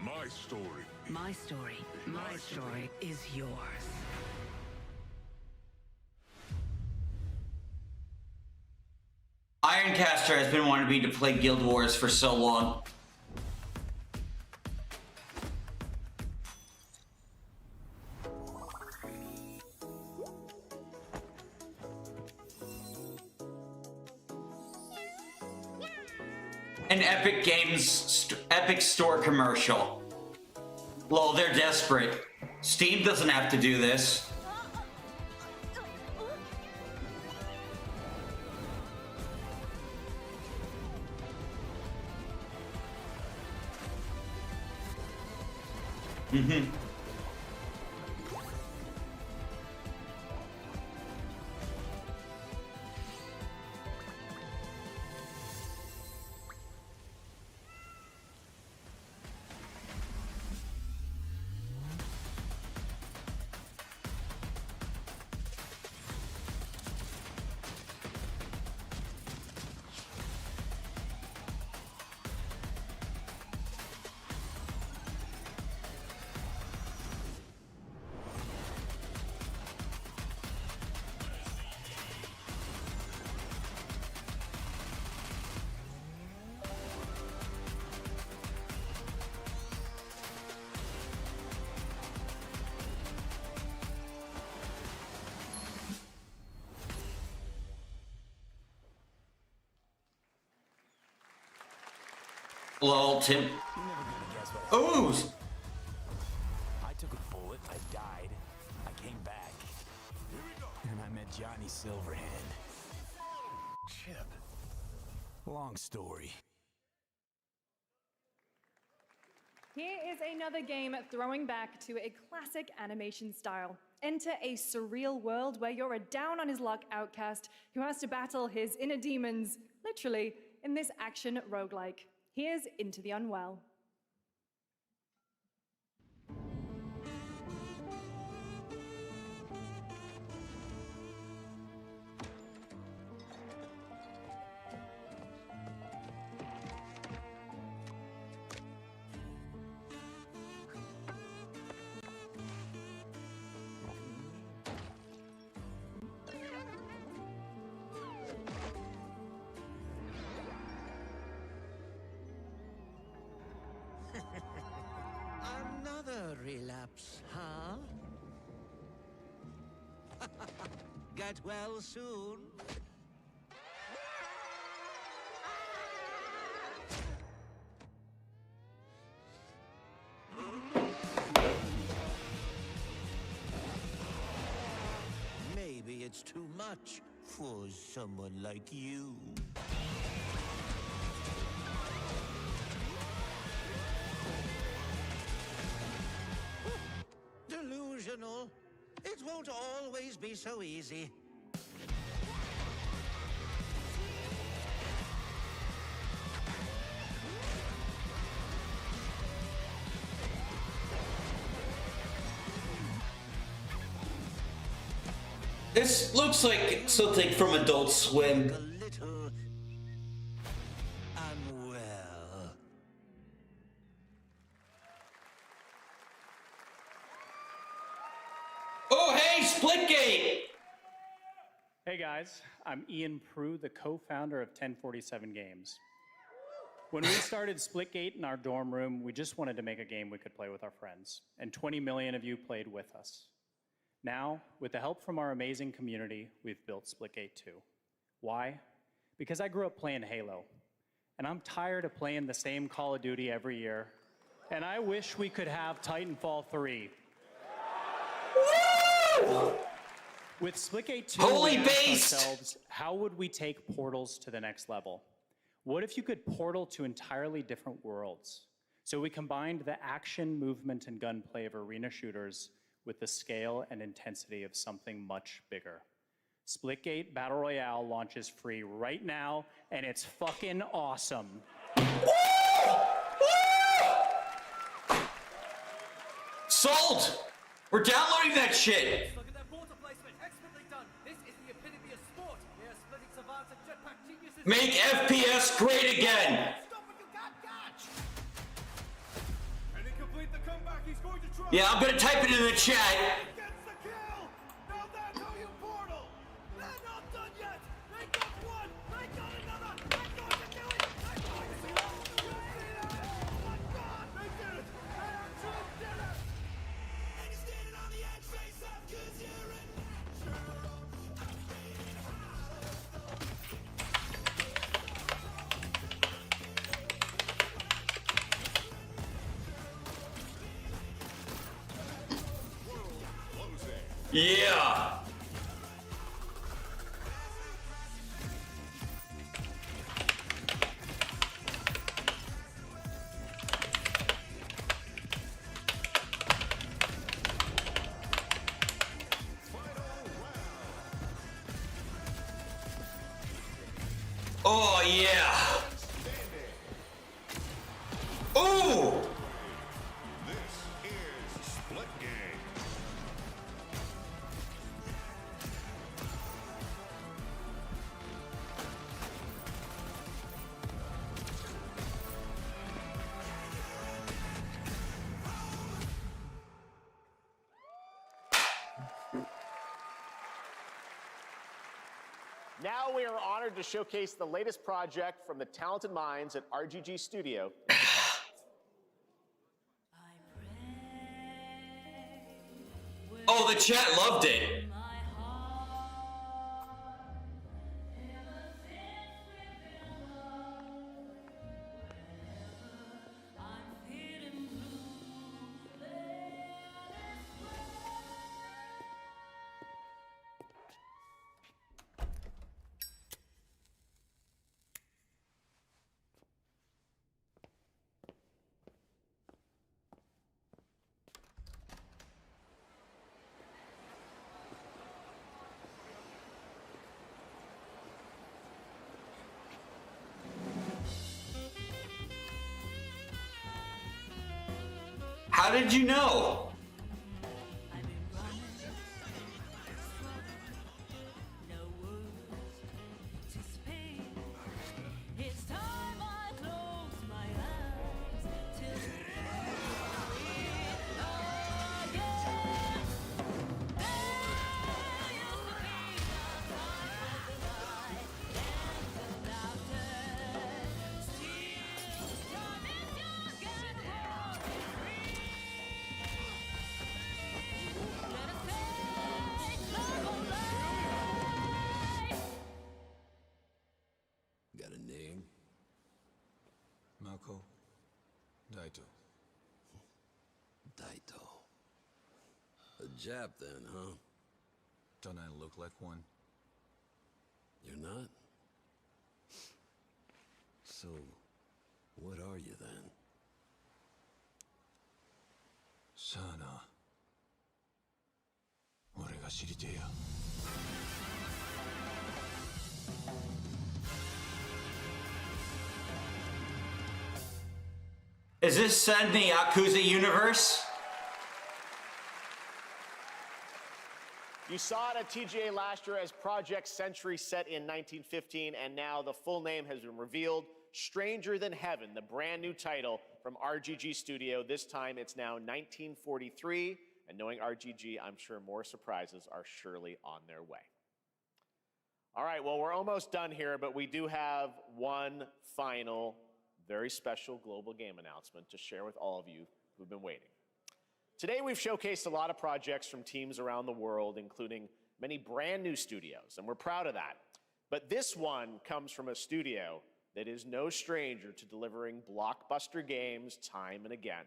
My story. My story, my story is yours. Ironcaster has been wanting me to play Guild Wars for so long. An Epic Games Epic Store commercial. Lol, they're desperate. Steam doesn't have to do this. Mm-hmm. Lol, Tim. Ooh! I took a bullet, I died, I came back, and I met Johnny Silverhand. Chip. Long story. Here is another game throwing back to a classic animation style. Enter a surreal world where you're a down-on-his-luck outcast who has to battle his inner demons, literally, in this action roguelike. Here's Into the Unwell. memory lapse, huh? Get well soon. Maybe it's too much for someone like you. Delusional. It won't always be so easy. This looks like something from Adult Swim. A little unwell. Oh, hey, Splitgate! Hey guys, I'm Ian Prue, the co-founder of 1047 Games. When we started Splitgate in our dorm room, we just wanted to make a game we could play with our friends, and 20 million of you played with us. Now, with the help from our amazing community, we've built Splitgate 2. Why? Because I grew up playing Halo, and I'm tired of playing the same Call of Duty every year, and I wish we could have Titanfall 3. Woo! With Splitgate 2, Holy we asked based! ourselves, how would we take portals to the next level? What if you could portal to entirely different worlds? So we combined the action, movement, and gunplay of arena shooters with the scale and intensity of something much bigger. Splitgate Battle Royale launches free right now, and it's fucking awesome. Sold! We're downloading that shit! Look at that water placement, expertly done. This is the epitome of sport. We are splitting savants and jetpack geniuses. Make FPS great again! Stop it, you can't catch! Can he complete the comeback? He's going to try. Yeah, I'm gonna type it in the chat. Gets the kill! Now that's how you portal! They're not done yet! They got one! They got another! They're going to do it! They're going to do it! You see that? Oh my god! They did it! They actually did it! And you're standing on the edge, face up, 'cause you're a natural. Yeah! Oh, yeah! Ooh! This is Splitgate. Now we are honored to showcase the latest project from the talented minds at RGG Studio. Oh, the chat loved it. How did you know? Daito. Daito. A Jap then, huh? Don't I look like one? You're not? So, what are you then? さあな。俺が知りてえや。Is this set in the Yakuza universe? You saw it at TGA last year as Project Century set in 1915, and now the full name has been revealed. Stranger Than Heaven, the brand new title from RGG Studio. This time it's now 1943, and knowing RGG, I'm sure more surprises are surely on their way. All right, well, we're almost done here, but we do have one final, very special global game announcement to share with all of you who've been waiting. Today, we've showcased a lot of projects from teams around the world, including many brand new studios, and we're proud of that. But this one comes from a studio that is no stranger to delivering blockbuster games time and again.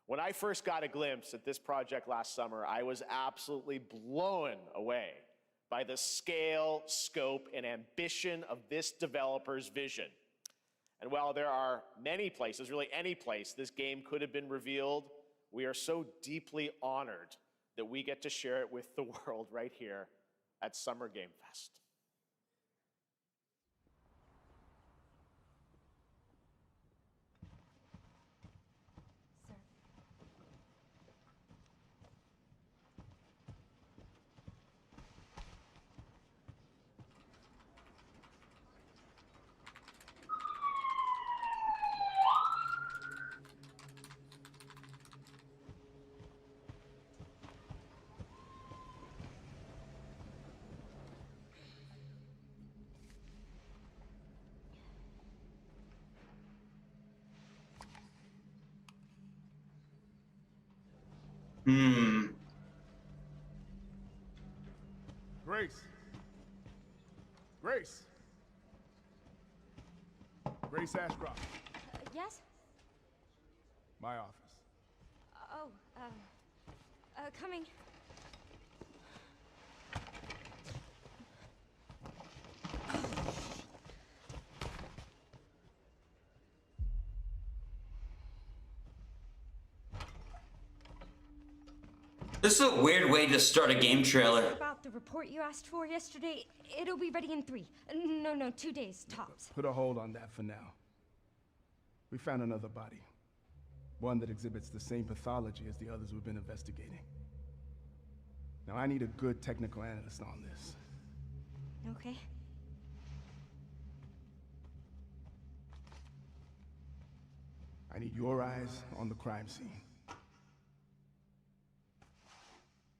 When I first got a glimpse at this project last summer, I was absolutely blown away by the scale, scope, and ambition of this developer's vision. And while there are many places, really any place, this game could have been revealed, we are so deeply honored that we get to share it with the world right here at Summer Game Fest. Grace. Grace. Grace Ashcroft. Yes? My office. Oh, coming. This is a weird way to start a game trailer. About the report you asked for yesterday, it'll be ready in 3. No, 2 days, tops. Put a hold on that for now. We found another body. One that exhibits the same pathology as the others we've been investigating. Now, I need a good technical analyst on this. Okay. I need your eyes on the crime scene.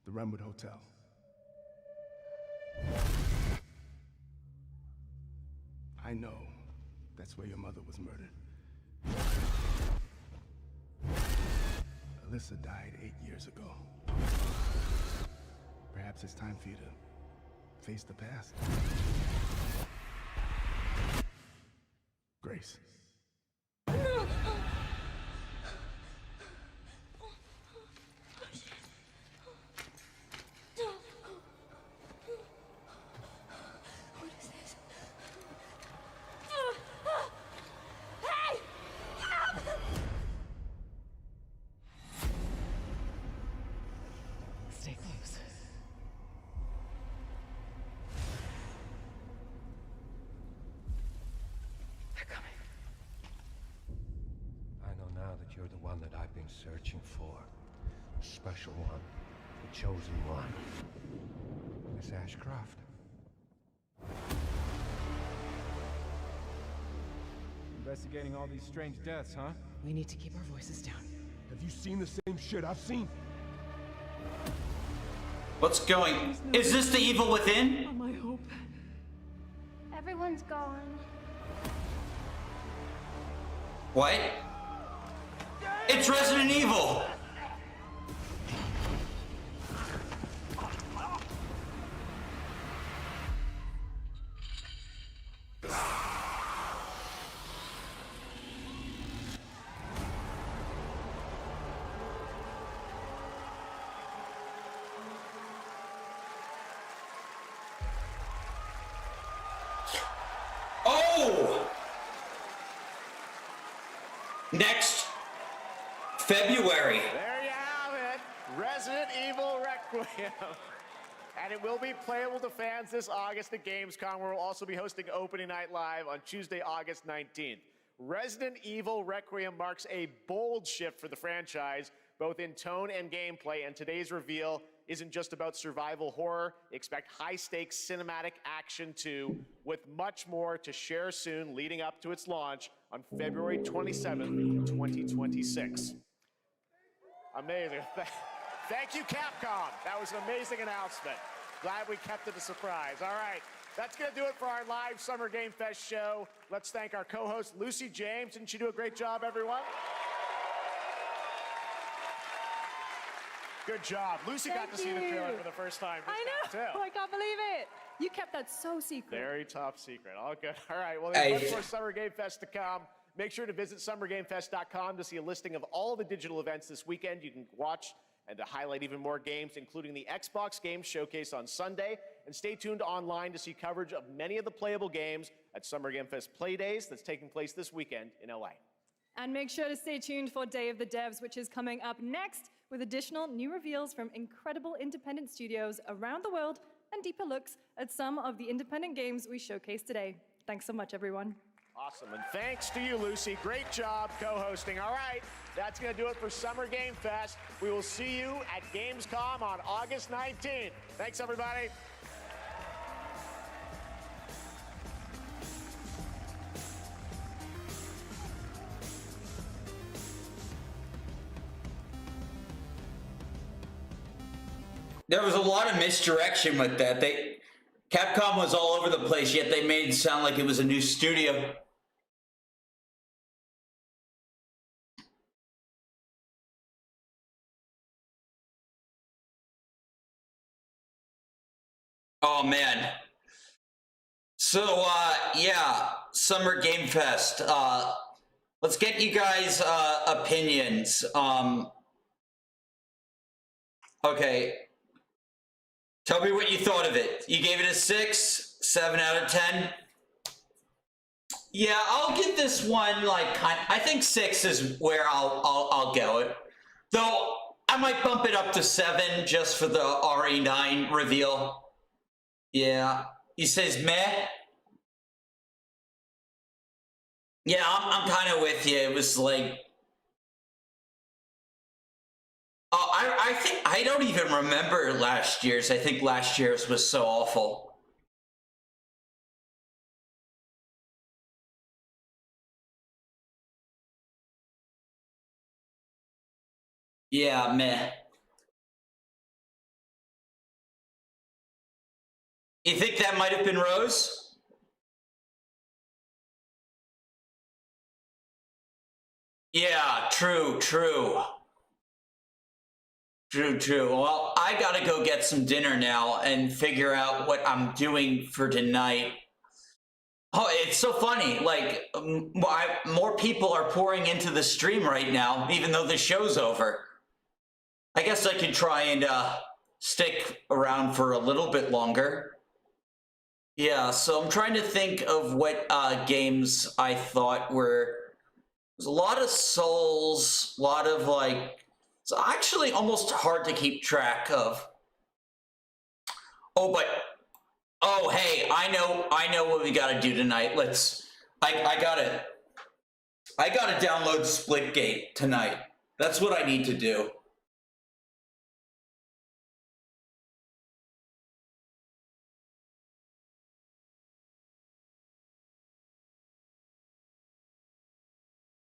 The Renwood Hotel. I know that's where your mother was murdered. Alyssa died 8 years ago. Perhaps it's time for you to face the past. Grace. Stay close. They're coming. I know now that you're the one that I've been searching for. The special one. The chosen one. Miss Ashcroft. Investigating all these strange deaths, huh? We need to keep our voices down. Have you seen the same shit I've seen? What's going? Is this the evil within? My hope. Everyone's gone. What? It's Resident Evil! next February. There you have it, Resident Evil Requiem. And it will be playable to fans this August at Gamescom, where we'll also be hosting Opening Night Live on Tuesday, August 19th. Resident Evil Requiem marks a bold shift for the franchise, both in tone and gameplay, and today's reveal isn't just about survival horror. Expect high-stakes cinematic action too, with much more to share soon leading up to its launch on February 27th, 2026. Amazing. Thank you, Capcom. That was an amazing announcement. Glad we kept it a surprise. All right, that's going to do it for our live Summer Game Fest show. Let's thank our co-host, Lucy James. Didn't she do a great job, everyone? Good job. Lucy got to see the trailer for the first time. I know. Too. I can't believe it. You kept that so secret. Very top secret. All good. All right, well, there's much more Summer Game Fest to come. Make sure to visit summergamefest.com to see a listing of all the digital events this weekend. You can watch and to highlight even more games, including the Xbox Games Showcase on Sunday. And stay tuned online to see coverage of many of the playable games at Summer Game Fest Play Days that's taking place this weekend in LA. And make sure to stay tuned for Day of the Devs, which is coming up next with additional new reveals from incredible independent studios around the world and deeper looks at some of the independent games we showcased today. Thanks so much, everyone. Awesome, and thanks to you, Lucy. Great job co-hosting. All right, that's going to do it for Summer Game Fest. We will see you at Gamescom on August 19th. Thanks, everybody. There was a lot of misdirection with that. Capcom was all over the place, yet they made it sound like it was a new studio. Oh man. So yeah, Summer Game Fest. Let's get you guys opinions. Okay. Tell me what you thought of it. You gave it a 6, 7 out of 10. Yeah, I'll give this one I think 6 is where I'll go it. Though I might bump it up to 7 just for the RE9 reveal. Yeah, he says meh. Yeah, I'm kind of with you. It was like, oh, I think I don't even remember last year's. I think last year's was so awful. Yeah, meh. You think that might have been Rose? Yeah, true. True. Well, I gotta go get some dinner now and figure out what I'm doing for tonight. Oh, it's so funny. Like, more people are pouring into the stream right now, even though the show's over. I guess I could try and stick around for a little bit longer. Yeah, so I'm trying to think of what games I thought were... There's a lot of Souls, a lot of it's actually almost hard to keep track of. Oh, hey, I know what we gotta do tonight. I gotta download Splitgate tonight. That's what I need to do.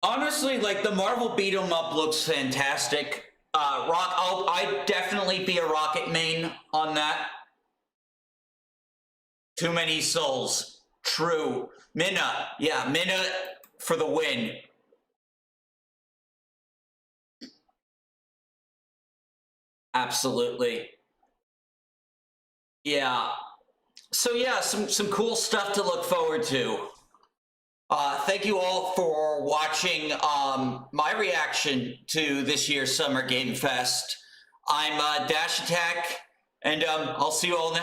Honestly, the Marvel beat 'em up looks fantastic. I'd definitely be a Rocket main on that. Too many souls. True. Minna. Yeah, Minna for the win. Absolutely. Yeah. So yeah, some cool stuff to look forward to. Thank you all for watching my reaction to this year's Summer Game Fest. I'm Dash Attack, and I'll see you all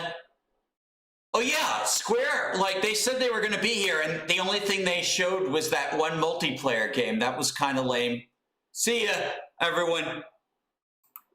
Oh yeah, Square, like they said they were going to be here, and the only thing they showed was that one multiplayer game. That was kind of lame. See ya, everyone.